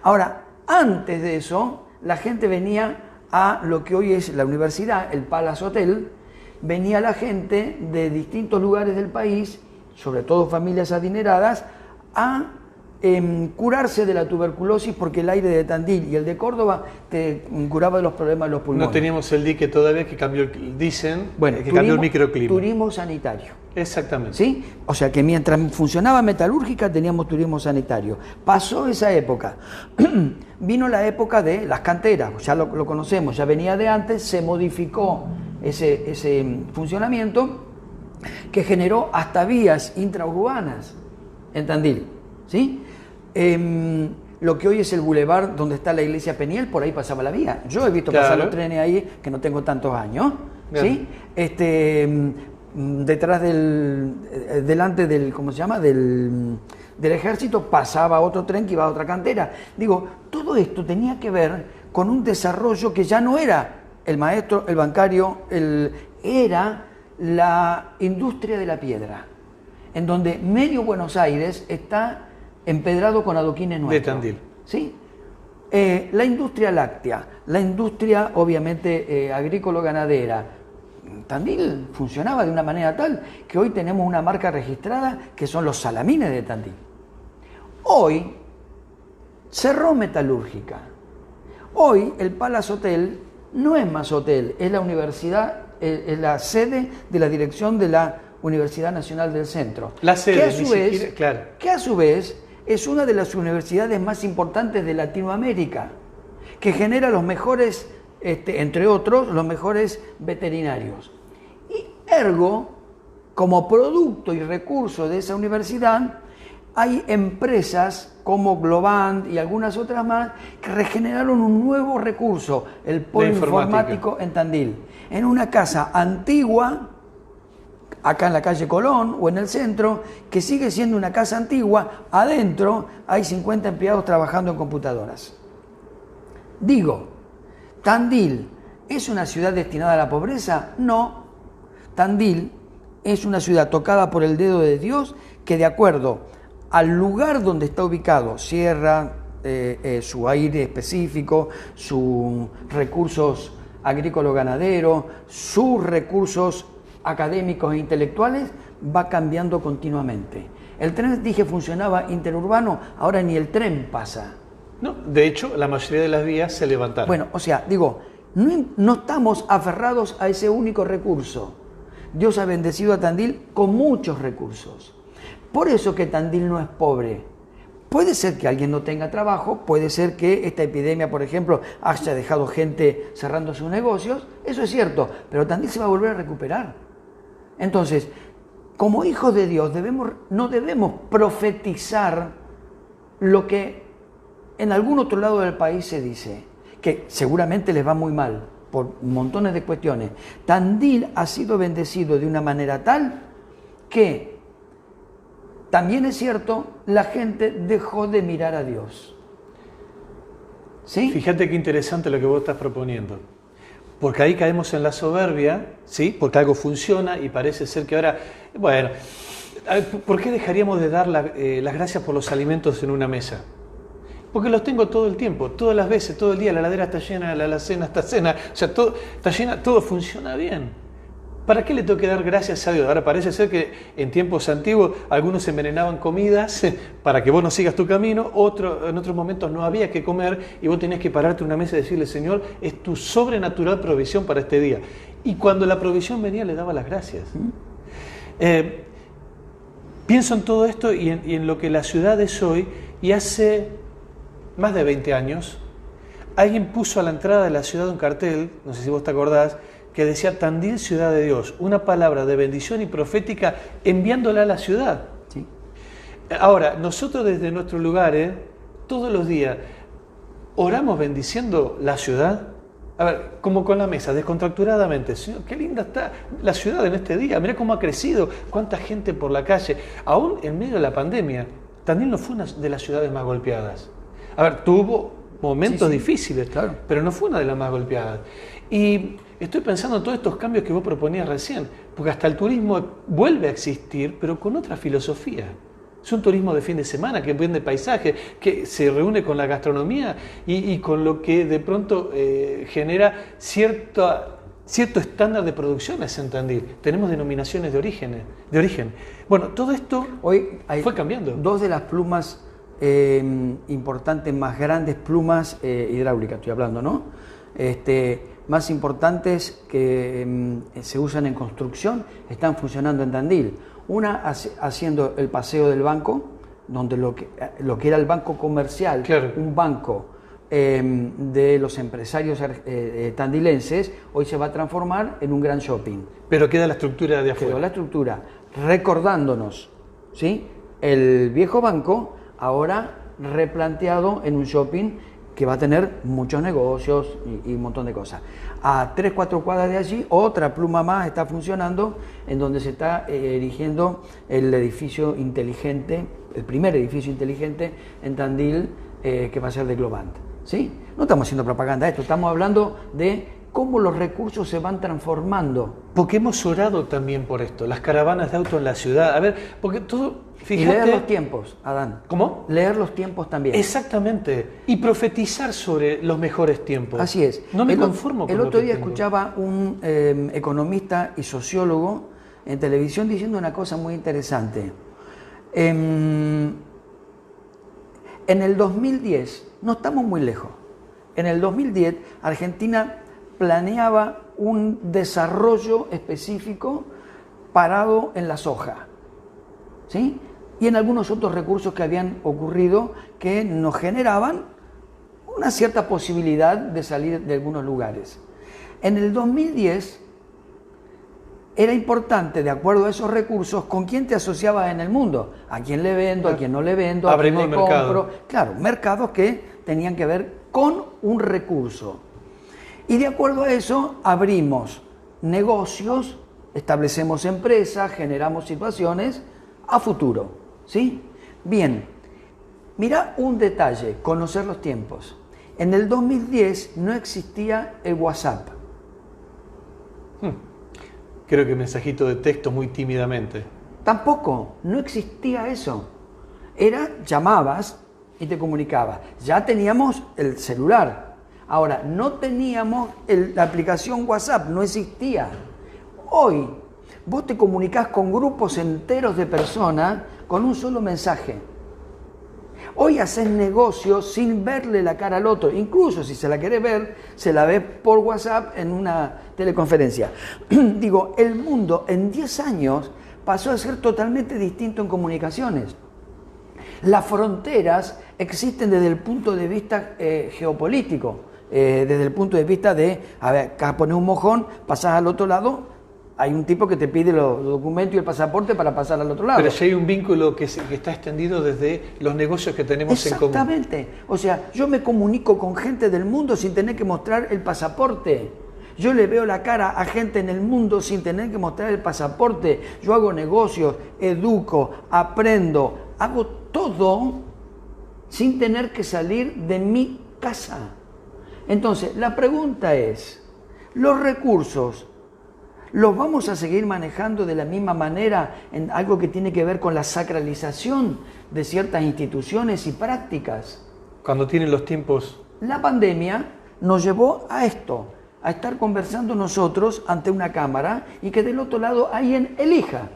Ahora, antes de eso, la gente venía a lo que hoy es la universidad, el Palace Hotel, venía la gente de distintos lugares del país, sobre todo familias adineradas, a curarse de la tuberculosis porque el aire de Tandil y el de Córdoba te curaba de los problemas de los pulmones. No teníamos el dique todavía que cambió, cambió el microclima. Turismo sanitario. Exactamente. ¿Sí? O sea que mientras funcionaba metalúrgica teníamos turismo sanitario. Pasó esa época. Vino la época de las canteras, ya lo conocemos, ya venía de antes, se modificó ese funcionamiento que generó hasta vías intraurbanas en Tandil. ¿Sí? Lo que hoy es el bulevar donde está la iglesia Peniel, por ahí pasaba la vía. Yo he visto pasar los trenes ahí, que no tengo tantos años. ¿Sí? Detrás delante del, ¿cómo se llama? Del ejército pasaba otro tren que iba a otra cantera. Digo, todo esto tenía que ver con un desarrollo que ya no era el maestro, el bancario, era la industria de la piedra, en donde medio Buenos Aires está empedrado con adoquines nuestros. De Tandil. ¿Sí? La industria láctea, la industria obviamente agrícola-ganadera. Tandil funcionaba de una manera tal que hoy tenemos una marca registrada que son los salamines de Tandil. Hoy cerró metalúrgica. Hoy el Palace Hotel no es más hotel, es la universidad, es la sede de la dirección de la Universidad Nacional del Centro. La sede, que a su vez es una de las universidades más importantes de Latinoamérica, que genera los mejores, entre otros, los mejores veterinarios. Y ergo, como producto y recurso de esa universidad, hay empresas como Globant y algunas otras más que regeneraron un nuevo recurso, el polo informático en Tandil, en una casa antigua, acá en la calle Colón o en el centro, que sigue siendo una casa antigua. Adentro hay 50 empleados trabajando en computadoras. Digo, ¿Tandil es una ciudad destinada a la pobreza? No. Tandil es una ciudad tocada por el dedo de Dios que, de acuerdo al lugar donde está ubicado, sierra, su aire específico, sus recursos agrícola-ganaderos, sus recursos académicos e intelectuales, va cambiando continuamente. El tren, dije, funcionaba interurbano, ahora ni el tren pasa. No, de hecho, la mayoría de las vías se levantaron. Bueno, o sea, digo, no estamos aferrados a ese único recurso. Dios ha bendecido a Tandil con muchos recursos. Por eso que Tandil no es pobre. Puede ser que alguien no tenga trabajo, puede ser que esta epidemia, por ejemplo, haya dejado gente cerrando sus negocios, eso es cierto, pero Tandil se va a volver a recuperar. Entonces, como hijos de Dios, no debemos profetizar lo que en algún otro lado del país se dice, que seguramente les va muy mal por montones de cuestiones. Tandil ha sido bendecido de una manera tal que también es cierto, la gente dejó de mirar a Dios. ¿Sí? Fíjate qué interesante lo que vos estás proponiendo. Porque ahí caemos en la soberbia, ¿sí? Porque algo funciona y parece ser que ahora... Bueno, ¿por qué dejaríamos de dar las gracias por los alimentos en una mesa? Porque los tengo todo el tiempo, todas las veces, todo el día, la heladera está llena, la alacena está llena, o sea, todo está llena, todo funciona bien. ¿Para qué le tengo que dar gracias a Dios? Ahora parece ser que en tiempos antiguos algunos envenenaban comidas para que vos no sigas tu camino, en otros momentos no había que comer y vos tenías que pararte en una mesa y decirle, Señor, es tu sobrenatural provisión para este día. Y cuando la provisión venía le daba las gracias. Pienso en todo esto y en lo que la ciudad es hoy, y hace más de 20 años alguien puso a la entrada de la ciudad un cartel, no sé si vos te acordás, que decía Tandil, ciudad de Dios, una palabra de bendición y profética enviándola a la ciudad. Sí. Ahora, nosotros desde nuestros lugares, todos los días, oramos bendiciendo la ciudad. A ver, como con la mesa, descontracturadamente. Señor, qué linda está la ciudad en este día, mirá cómo ha crecido, cuánta gente por la calle. Aún en medio de la pandemia, Tandil no fue una de las ciudades más golpeadas. A ver, tuvo momentos difíciles, claro, pero no fue una de las más golpeadas. Y estoy pensando en todos estos cambios que vos proponías recién, porque hasta el turismo vuelve a existir, pero con otra filosofía. Es un turismo de fin de semana que vende paisajes, que se reúne con la gastronomía y con lo que de pronto genera cierto estándar de producciones en Tandil. Tenemos denominaciones de origen. Bueno, todo esto hoy fue cambiando. Dos de las plumas importantes, más grandes plumas hidráulicas, estoy hablando, ¿no? Más importantes que se usan en construcción, están funcionando en Tandil. Una haciendo el paseo del banco, donde lo que era el banco comercial, claro, un banco de los empresarios tandilenses, hoy se va a transformar en un gran shopping. Pero queda la estructura de afuera. Quedó la estructura, recordándonos, ¿sí? El viejo banco, ahora replanteado en un shopping que va a tener muchos negocios y un montón de cosas. A 3-4 cuadras de allí, otra pluma más está funcionando, en donde se está erigiendo el edificio inteligente, el primer edificio inteligente en Tandil, que va a ser de Globant. ¿Sí? No estamos haciendo propaganda de esto, estamos hablando de cómo los recursos se van transformando. Porque hemos orado también por esto, las caravanas de auto en la ciudad. A ver, porque todo... Fíjate, y leer los tiempos, Adán. ¿Cómo? Leer los tiempos también. Exactamente. Y profetizar sobre los mejores tiempos. Así es. No me conformo con el otro día tengo. escuchaba un economista y sociólogo en televisión diciendo una cosa muy interesante. En el 2010, no estamos muy lejos, en el 2010 Argentina planeaba un desarrollo específico parado en la soja, ¿sí? Y en algunos otros recursos que habían ocurrido que nos generaban una cierta posibilidad de salir de algunos lugares. En el 2010, era importante, de acuerdo a esos recursos, con quién te asociabas en el mundo. A quién le vendo, a quién no le vendo, a quién le compro. Claro, mercados que tenían que ver con un recurso. Y de acuerdo a eso, abrimos negocios, establecemos empresas, generamos situaciones a futuro. ¿Sí? Bien, mira un detalle, conocer los tiempos. En el 2010 no existía el WhatsApp. Creo que mensajito de texto muy tímidamente. Tampoco, no existía eso. Llamabas y te comunicabas. Ya teníamos el celular. Ahora, no teníamos la aplicación WhatsApp, no existía. Hoy, vos te comunicás con grupos enteros de personas con un solo mensaje. Hoy haces negocios sin verle la cara al otro. Incluso si se la querés ver, se la ves por WhatsApp en una teleconferencia. Digo, el mundo en 10 años pasó a ser totalmente distinto en comunicaciones. Las fronteras existen desde el punto de vista geopolítico, desde el punto de vista de, a ver, acá pones un mojón, pasás al otro lado, hay un tipo que te pide los documentos y el pasaporte para pasar al otro lado. Pero si hay un vínculo que está extendido desde los negocios que tenemos en común. Exactamente. O sea, yo me comunico con gente del mundo sin tener que mostrar el pasaporte. Yo le veo la cara a gente en el mundo sin tener que mostrar el pasaporte. Yo hago negocios, educo, aprendo, hago todo sin tener que salir de mi casa. Entonces, la pregunta es, ¿los recursos los vamos a seguir manejando de la misma manera en algo que tiene que ver con la sacralización de ciertas instituciones y prácticas? Cuando tienen los tiempos. La pandemia nos llevó a esto, a estar conversando nosotros ante una cámara y que del otro lado alguien elija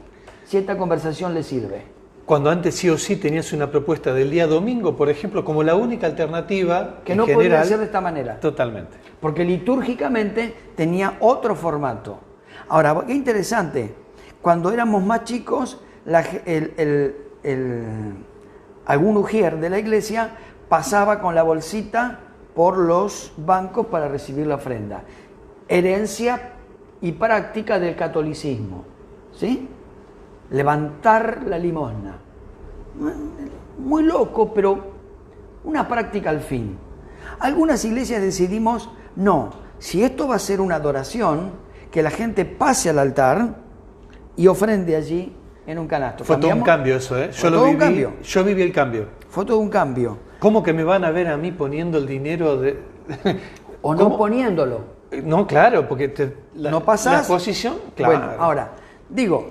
si esta conversación le sirve. Cuando antes sí o sí tenías una propuesta del día domingo, por ejemplo, como la única alternativa que no podía ser de esta manera. Totalmente. Porque litúrgicamente tenía otro formato. Ahora, qué interesante, cuando éramos más chicos, algún ujier de la iglesia pasaba con la bolsita por los bancos para recibir la ofrenda. Herencia y práctica del catolicismo, ¿sí? Levantar la limosna. Muy loco, pero una práctica al fin. Algunas iglesias decidimos, no, si esto va a ser una adoración, que la gente pase al altar y ofrende allí en un canasto. Fue todo un cambio eso, ¿eh? Yo viví el cambio. Fue todo un cambio. ¿Cómo que me van a ver a mí poniendo el dinero de...? O no poniéndolo. No, claro, porque no pasás. La posición, claro. Bueno, ahora, digo,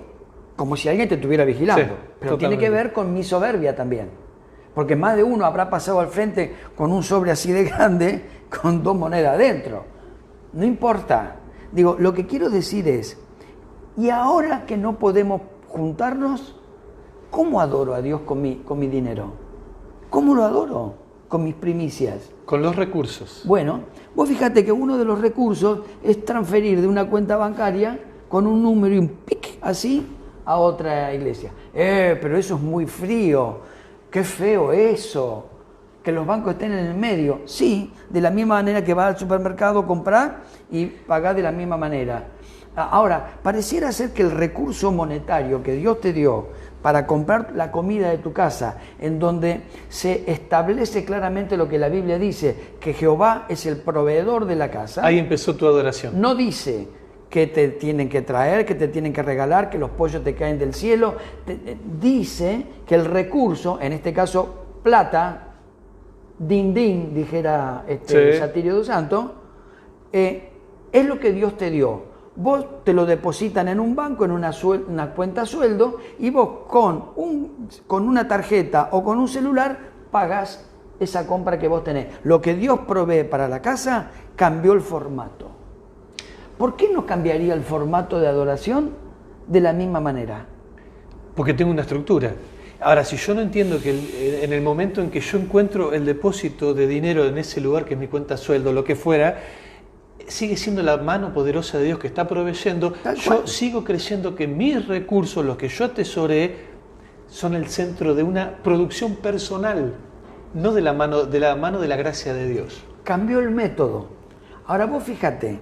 como si alguien te estuviera vigilando, sí, pero totalmente. Tiene que ver con mi soberbia también. Porque más de uno habrá pasado al frente con un sobre así de grande, con 2 monedas adentro. No importa. Digo, lo que quiero decir es, y ahora que no podemos juntarnos, ¿cómo adoro a Dios con mi dinero? ¿Cómo lo adoro? Con mis primicias. Con los recursos. Bueno, vos fíjate que uno de los recursos es transferir de una cuenta bancaria con un número y un pic así a otra iglesia. Pero eso es muy frío, qué feo eso. Que los bancos estén en el medio. Sí, de la misma manera que vas al supermercado a comprar y pagás de la misma manera. Ahora, pareciera ser que el recurso monetario que Dios te dio para comprar la comida de tu casa, en donde se establece claramente lo que la Biblia dice, que Jehová es el proveedor de la casa. Ahí empezó tu adoración. No dice que te tienen que traer, que te tienen que regalar, que los pollos te caen del cielo. Dice que el recurso, en este caso plata, din din, dijera sí. Satirio dos Santos, es lo que Dios te dio. Vos te lo depositan en un banco, en una cuenta sueldo, y vos con una tarjeta o con un celular pagás esa compra que vos tenés. Lo que Dios provee para la casa cambió el formato. ¿Por qué no cambiaría el formato de adoración de la misma manera? Porque tengo una estructura. Ahora, si yo no entiendo que en el momento en que yo encuentro el depósito de dinero en ese lugar que es mi cuenta sueldo, lo que fuera, sigue siendo la mano poderosa de Dios que está proveyendo, yo sigo creyendo que mis recursos, los que yo atesoré, son el centro de una producción personal, no de la mano de la gracia de Dios. Cambió el método. Ahora vos fíjate,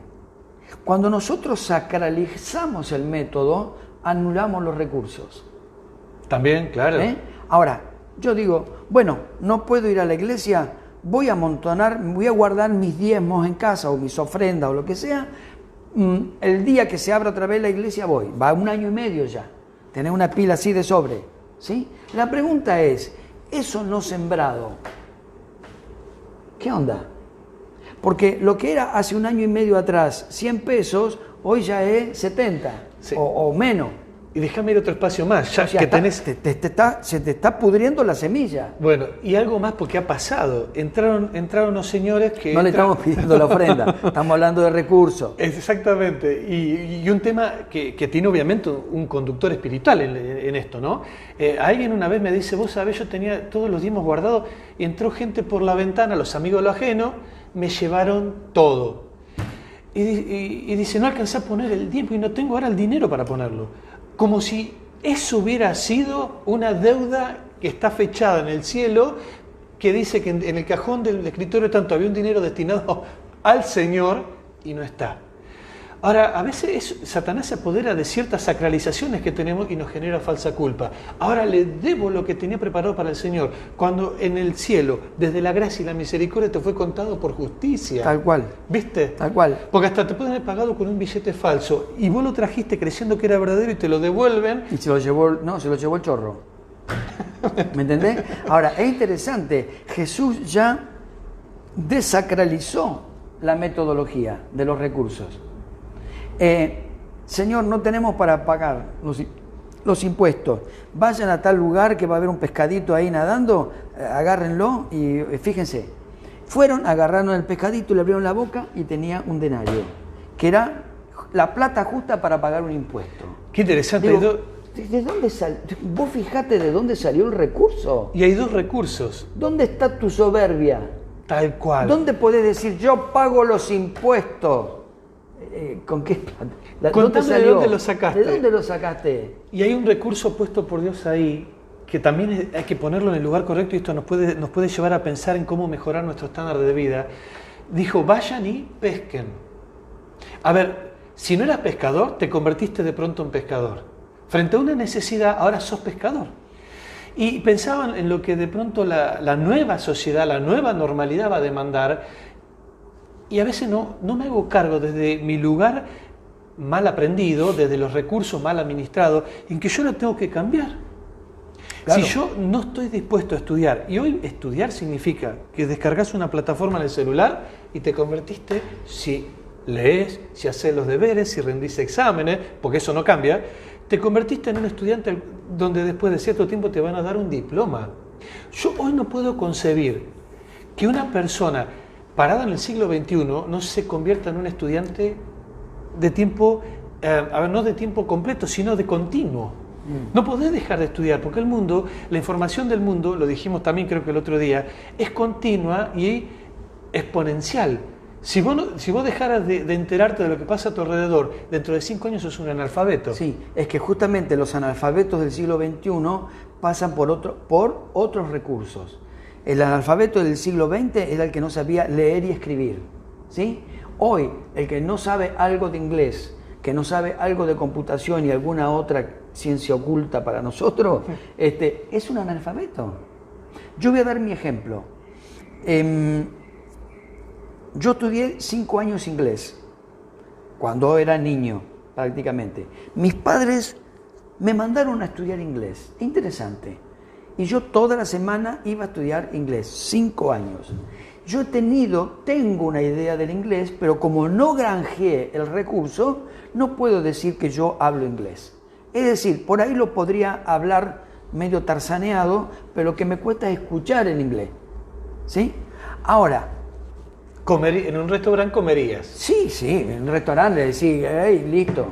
Cuando nosotros sacralizamos el método, anulamos los recursos. También, claro. Ahora, yo digo, bueno, no puedo ir a la iglesia, voy a guardar mis diezmos en casa o mis ofrendas o lo que sea. El día que se abra otra vez la iglesia voy. Va 1 año y medio ya. Tener una pila así de sobre. ¿Sí? La pregunta es, eso no sembrado, ¿qué onda? Porque lo que era hace 1 año y medio atrás 100 pesos, hoy ya es 70 sí. o menos. Y déjame ir otro espacio más, ya o sea, que tenés... se te está pudriendo la semilla. Bueno, y algo más porque ha pasado. Entraron unos señores que... No le estamos pidiendo la ofrenda, estamos hablando de recursos. Exactamente, y un tema que tiene obviamente un conductor espiritual en esto, ¿no? Alguien una vez me dice, vos sabés, yo tenía todos los diezmos guardados y entró gente por la ventana, los amigos de lo ajeno, me llevaron todo. Y dice, no alcancé a poner el diezmo y no tengo ahora el dinero para ponerlo. Como si eso hubiera sido una deuda que está fechada en el cielo, que dice que en el cajón del escritorio tanto había un dinero destinado al Señor y no está. Ahora, a veces Satanás se apodera de ciertas sacralizaciones que tenemos y nos genera falsa culpa. Ahora le debo lo que tenía preparado para el Señor, cuando en el cielo, desde la gracia y la misericordia, te fue contado por justicia. Tal cual. ¿Viste? Tal cual. Porque hasta te pueden haber pagado con un billete falso y vos lo trajiste creyendo que era verdadero y te lo devuelven. Y se lo llevó el chorro. ¿Me entendés? Ahora, es interesante, Jesús ya desacralizó la metodología de los recursos. Señor, no tenemos para pagar los impuestos. Vayan a tal lugar que va a haber un pescadito ahí nadando, agárrenlo y fíjense. Fueron, agarraron el pescadito, le abrieron la boca y tenía un denario, que era la plata justa para pagar un impuesto. Qué interesante. Digo, ¿de dónde vos fijate de dónde salió el recurso? Y hay 2 recursos. ¿Dónde está tu soberbia? Tal cual. ¿Dónde podés decir yo pago los impuestos? ¿Con qué plata? Contame de dónde lo sacaste. ¿De dónde lo sacaste? Y hay un recurso puesto por Dios ahí, que también hay que ponerlo en el lugar correcto, y esto nos puede llevar a pensar en cómo mejorar nuestro estándar de vida. Dijo, vayan y pesquen. A ver, si no eras pescador, te convertiste de pronto en pescador. Frente a una necesidad, ahora sos pescador. Y pensaban en lo que de pronto la nueva sociedad, la nueva normalidad va a demandar. Y a veces no me hago cargo desde mi lugar mal aprendido, desde los recursos mal administrados, en que yo lo tengo que cambiar. Claro. Si yo no estoy dispuesto a estudiar, y hoy estudiar significa que descargas una plataforma en el celular y te convertiste, si lees, si haces los deberes, si rendís exámenes, porque eso no cambia, te convertiste en un estudiante donde después de cierto tiempo te van a dar un diploma. Yo hoy no puedo concebir que una persona parada en el siglo XXI no se convierta en un estudiante de tiempo, no de tiempo completo, sino de continuo. No podés dejar de estudiar, porque el mundo, la información del mundo, lo dijimos también creo que el otro día, es continua y exponencial. Si vos dejaras de enterarte de lo que pasa a tu alrededor, dentro de 5 años sos un analfabeto. Sí, es que justamente los analfabetos del siglo XXI pasan por otros recursos. El analfabeto del siglo XX era el que no sabía leer y escribir, ¿sí? Hoy, el que no sabe algo de inglés, que no sabe algo de computación y alguna otra ciencia oculta para nosotros, es un analfabeto. Yo voy a dar mi ejemplo. Yo estudié 5 años inglés, cuando era niño, prácticamente. Mis padres me mandaron a estudiar inglés. Interesante. Y yo toda la semana iba a estudiar inglés, 5 años. Yo tengo una idea del inglés, pero como no granjeé el recurso, no puedo decir que yo hablo inglés. Es decir, por ahí lo podría hablar medio tarzaneado, pero lo que me cuesta es escuchar el inglés. ¿Sí? Ahora, en un restaurante comerías. Sí, en un restaurante decís, hey, listo,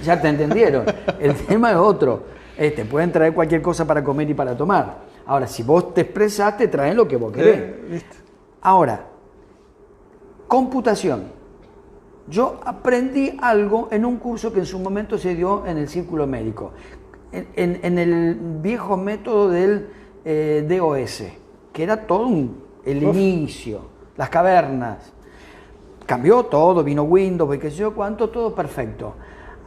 ya te entendieron. El tema es otro. Pueden traer cualquier cosa para comer y para tomar. Ahora, si vos te expresás, te traen lo que vos querés. Ahora, computación. Yo aprendí algo en un curso que en su momento se dio en el círculo médico, en el viejo método del DOS, que era todo el inicio, las cavernas. cambió todo, vino Windows, y qué sé yo cuánto, todo perfecto.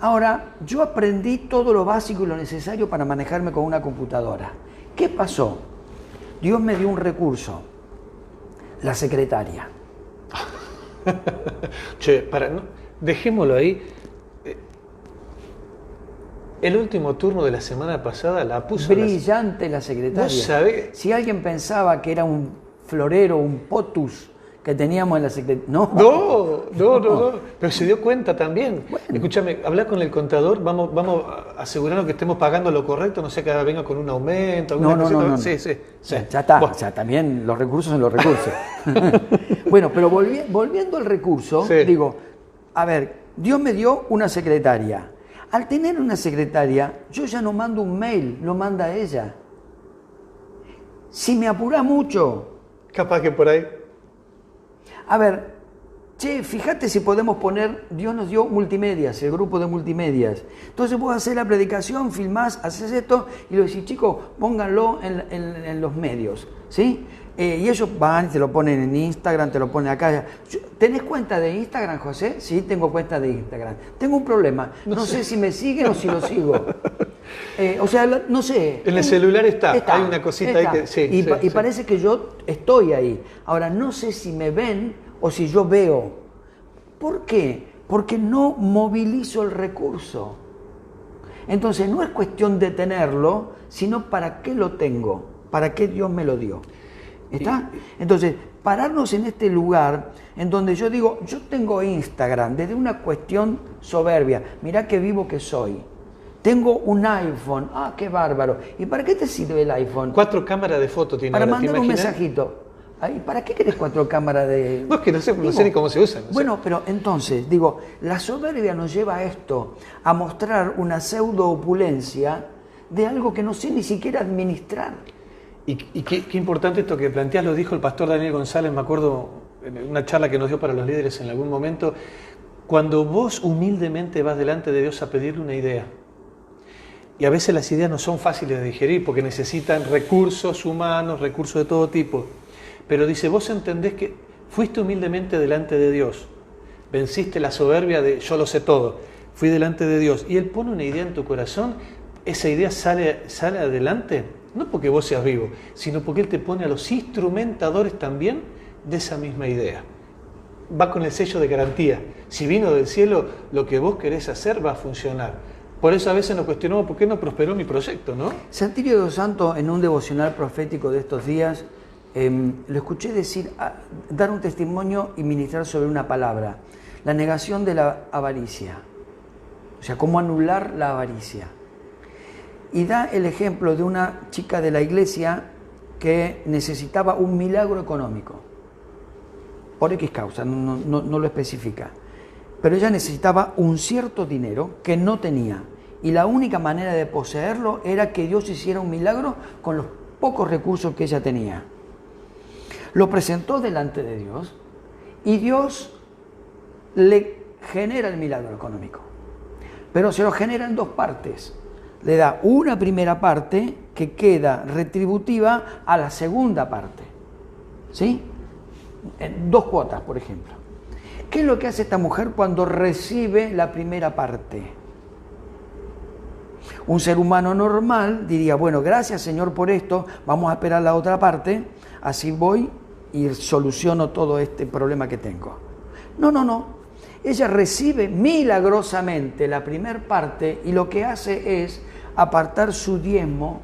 Ahora, yo aprendí todo lo básico y lo necesario para manejarme con una computadora. ¿Qué pasó? Dios me dio un recurso, la secretaria. Che, no, dejémoslo ahí. El último turno de la semana pasada la puso... Brillante la secretaria. ¿Vos sabés? Si alguien pensaba que era un florero, un potus que teníamos en la secretaria... No. Pero se dio cuenta también. Bueno. Escúchame, habla con el contador, vamos a asegurarnos que estemos pagando lo correcto, no sé que venga con un aumento, alguna cosita. No. Sí. Ya está, bueno. O sea, también los recursos son los recursos. Bueno, pero volviendo al recurso, sí. Digo, a ver, Dios me dio una secretaria. Al tener una secretaria, yo ya no mando un mail, lo manda ella. Si me apura mucho... Capaz que por ahí... A ver, che, fíjate si podemos poner, Dios nos dio multimedias, el grupo de multimedias. Entonces vos haces la predicación, filmás, haces esto y lo decís, chicos, pónganlo en los medios, ¿sí? Y ellos van y te lo ponen en Instagram, te lo ponen acá. ¿Tenés cuenta de Instagram, José? Sí, tengo cuenta de Instagram. Tengo un problema, no sé si me siguen o si lo sigo. O sea, no sé. En el celular está. Hay una cosita ahí que... Sí, y parece que yo estoy ahí. Ahora, no sé si me ven o si yo veo. ¿Por qué? Porque no movilizo el recurso. Entonces, no es cuestión de tenerlo, sino para qué lo tengo, para qué Dios me lo dio. ¿Está? Entonces, pararnos en este lugar en donde yo digo, yo tengo Instagram desde una cuestión soberbia. Mirá qué vivo que soy. Tengo un iPhone. ¡Ah, qué bárbaro! ¿Y para qué te sirve el iPhone? 4 cámaras de foto tiene. Para mandar un mensajito. ¿Para qué querés 4 cámaras de...? No, es que no sé ni cómo se usan. Bueno, pero entonces, digo, la soberbia nos lleva a esto, a mostrar una pseudo opulencia de algo que no sé ni siquiera administrar. Y qué importante esto que planteas, lo dijo el pastor Daniel González, me acuerdo en una charla que nos dio para los líderes en algún momento, cuando vos humildemente vas delante de Dios a pedirle una idea, y a veces las ideas no son fáciles de digerir porque necesitan recursos humanos, recursos de todo tipo, pero dice, vos entendés que fuiste humildemente delante de Dios, venciste la soberbia de yo lo sé todo, fui delante de Dios, y Él pone una idea en tu corazón, esa idea sale adelante, no porque vos seas vivo, sino porque Él te pone a los instrumentadores también de esa misma idea. Va con el sello de garantía. Si vino del cielo, lo que vos querés hacer va a funcionar. Por eso a veces nos cuestionamos por qué no prosperó mi proyecto, ¿no? Santirio dos Santos, en un devocional profético de estos días, lo escuché decir, dar un testimonio y ministrar sobre una palabra, la negación de la avaricia. O sea, cómo anular la avaricia. Y da el ejemplo de una chica de la iglesia que necesitaba un milagro económico. Por X causa, no lo especifica. Pero ella necesitaba un cierto dinero que no tenía. Y la única manera de poseerlo era que Dios hiciera un milagro con los pocos recursos que ella tenía. Lo presentó delante de Dios y Dios le genera el milagro económico. Pero se lo genera en 2 partes. Le da una primera parte que queda retributiva a la segunda parte. ¿Sí? En 2 cuotas, por ejemplo. ¿Qué es lo que hace esta mujer cuando recibe la primera parte? Un ser humano normal diría, bueno, gracias Señor por esto, vamos a esperar la otra parte, así voy y soluciono todo este problema que tengo. No. Ella recibe milagrosamente la primera parte y lo que hace es apartar su diezmo,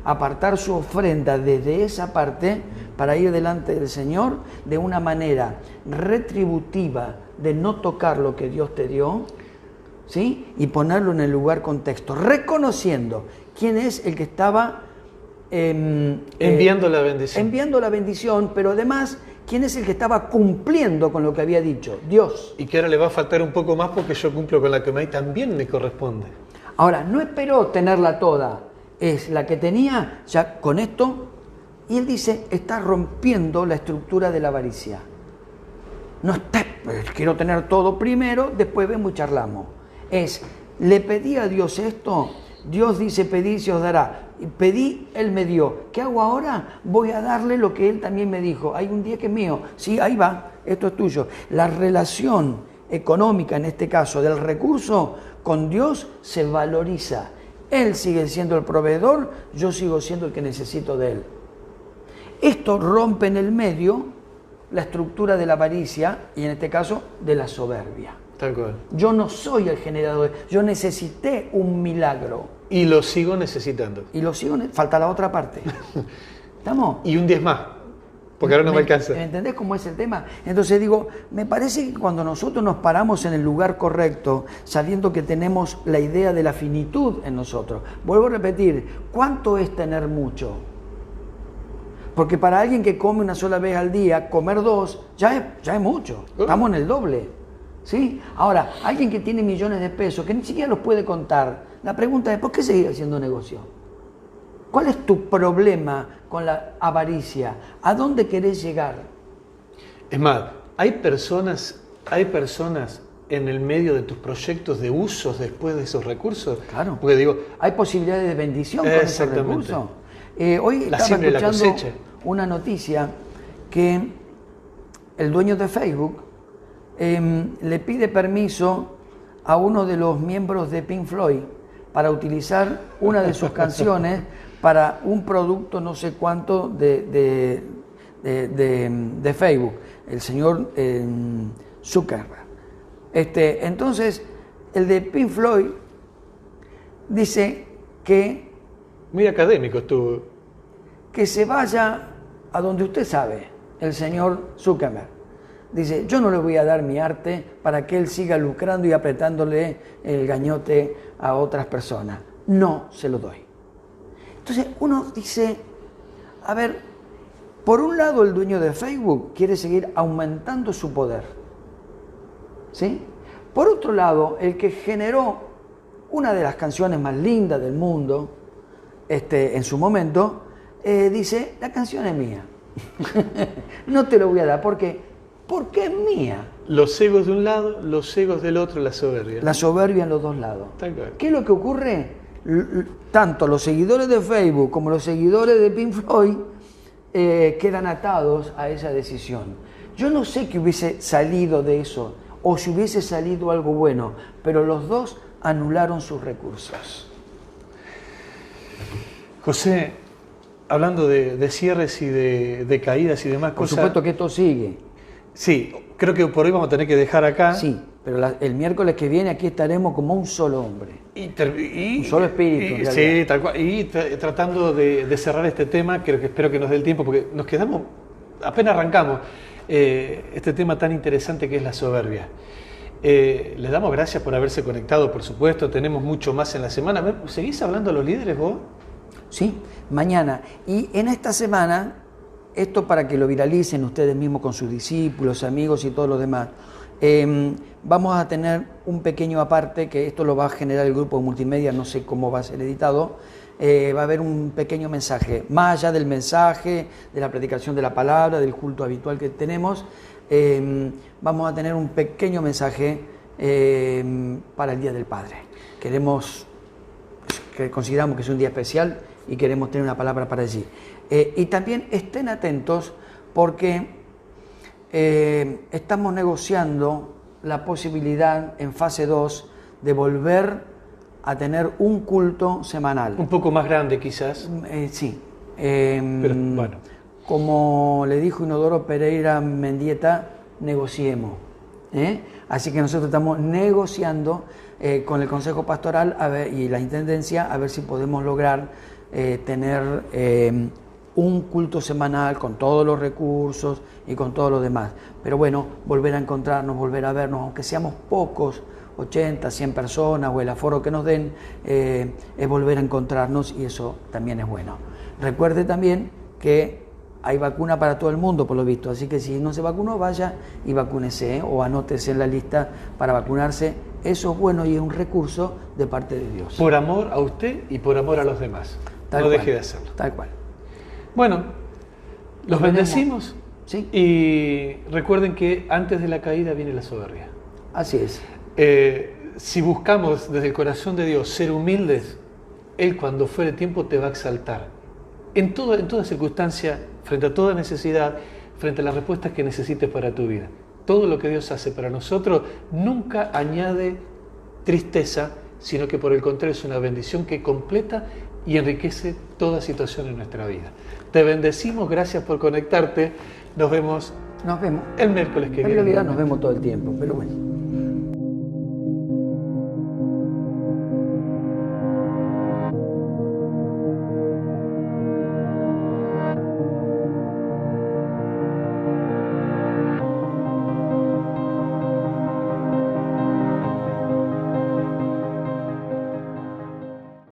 apartar su ofrenda desde esa parte para ir delante del Señor de una manera retributiva de no tocar lo que Dios te dio, ¿sí? Y ponerlo en el lugar contexto, reconociendo quién es el que estaba enviando la bendición. Enviando la bendición, pero además, quién es el que estaba cumpliendo con lo que había dicho, Dios. Y que ahora le va a faltar un poco más porque yo cumplo con la que me también me corresponde. Ahora, no esperó tenerla toda, es la que tenía ya con esto, y él dice, está rompiendo la estructura de la avaricia. No está, quiero tener todo primero, después vemos y charlamos. Le pedí a Dios esto Dios dice, pedí y se os dará. Y pedí, Él me dio. ¿Qué hago ahora? Voy a darle lo que Él también me dijo. Hay un día que es mío. Sí, ahí va, esto es tuyo. La relación económica, en este caso, del recurso con Dios se valoriza. Él sigue siendo el proveedor, yo sigo siendo el que necesito de Él. Esto rompe en el medio la estructura de la avaricia y en este caso de la soberbia. Tal cual. Yo no soy el generador, yo necesité un milagro. Y lo sigo necesitando. Y lo sigo, falta la otra parte. ¿Estamos? Y un 10 más, porque ahora no me alcanza. ¿Me entendés cómo es el tema? Entonces digo, me parece que cuando nosotros nos paramos en el lugar correcto, sabiendo que tenemos la idea de la finitud en nosotros, vuelvo a repetir, ¿cuánto es tener mucho? Porque para alguien que come una sola vez al día, comer dos, ya es mucho. Estamos en el doble. ¿Sí? Ahora, alguien que tiene millones de pesos, que ni siquiera los puede contar, la pregunta es, ¿por qué seguir haciendo negocio? ¿Cuál es tu problema con la avaricia? ¿A dónde querés llegar? Es más, hay personas en el medio de tus proyectos de usos después de esos recursos. Claro. Porque digo, hay posibilidades de bendición con esos recursos. Hoy estaba escuchando una noticia que el dueño de Facebook le pide permiso a uno de los miembros de Pink Floyd para utilizar una de sus canciones para un producto no sé cuánto de Facebook, el señor Zuckerberg. Entonces, el de Pink Floyd dice que... Muy académico estuvo. Que se vaya a donde usted sabe, el señor Zuckerberg. Dice, yo no le voy a dar mi arte para que él siga lucrando y apretándole el gañote a otras personas. No se lo doy. Entonces uno dice, a ver, por un lado el dueño de Facebook quiere seguir aumentando su poder. ¿Sí? Por otro lado, el que generó una de las canciones más lindas del mundo, en su momento, dice, la canción es mía. No te lo voy a dar, porque es mía. Los egos de un lado, los egos del otro, la soberbia. La soberbia en los dos lados. Tal cual. ¿Qué es lo que ocurre? Tanto los seguidores de Facebook como los seguidores de Pink Floyd quedan atados a esa decisión. Yo no sé qué hubiese salido de eso, o si hubiese salido algo bueno, pero los dos anularon sus recursos. José, hablando de cierres y de caídas y demás Por cosas... supuesto que esto sigue. Sí, creo que por hoy vamos a tener que dejar acá. Sí, pero el miércoles que viene aquí estaremos como un solo hombre. Un solo espíritu. Sí, tal cual. Y tratando de cerrar este tema, espero que nos dé el tiempo, porque nos quedamos, apenas arrancamos, este tema tan interesante que es la soberbia. Les damos gracias por haberse conectado, por supuesto. Tenemos mucho más en la semana. ¿Seguís hablando a los líderes vos? Sí, mañana. Y en esta semana, esto para que lo viralicen ustedes mismos con sus discípulos, amigos y todos los demás, vamos a tener un pequeño aparte, que esto lo va a generar el grupo de multimedia, no sé cómo va a ser editado. Va a haber un pequeño mensaje, más allá del mensaje, de la predicación de la palabra, del culto habitual que tenemos, vamos a tener un pequeño mensaje para el Día del Padre. Consideramos que es un día especial y queremos tener una palabra para allí. Y también estén atentos porque estamos negociando la posibilidad en fase 2 de volver a tener un culto semanal. Un poco más grande quizás. Sí. Pero bueno. Como le dijo Inodoro Pereira Mendieta, negociemos. Así que nosotros estamos negociando con el Consejo Pastoral y la Intendencia a ver si podemos lograr tener un culto semanal con todos los recursos y con todo lo demás. Pero bueno, volver a encontrarnos, volver a vernos, aunque seamos pocos, 80, 100 personas o el aforo que nos den, es volver a encontrarnos y eso también es bueno. Recuerde también que hay vacuna para todo el mundo, por lo visto, así que si no se vacunó, vaya y vacúnese, o anótese en la lista para vacunarse. Eso es bueno y es un recurso de parte de Dios. Por amor a usted y por amor a los demás. No deje de hacerlo. Tal cual. Bueno, los bendecimos. Sí. Y recuerden que antes de la caída viene la soberbia. Así es. Si buscamos desde el corazón de Dios ser humildes, Él cuando fuere tiempo te va a exaltar. En toda circunstancia, frente a toda necesidad, frente a las respuestas que necesites para tu vida. Todo lo que Dios hace para nosotros nunca añade tristeza, sino que por el contrario es una bendición que completa y enriquece toda situación en nuestra vida. Te bendecimos, gracias por conectarte. Nos vemos Nos vemos. el miércoles que viene. En realidad nos vemos todo el tiempo, pero bueno.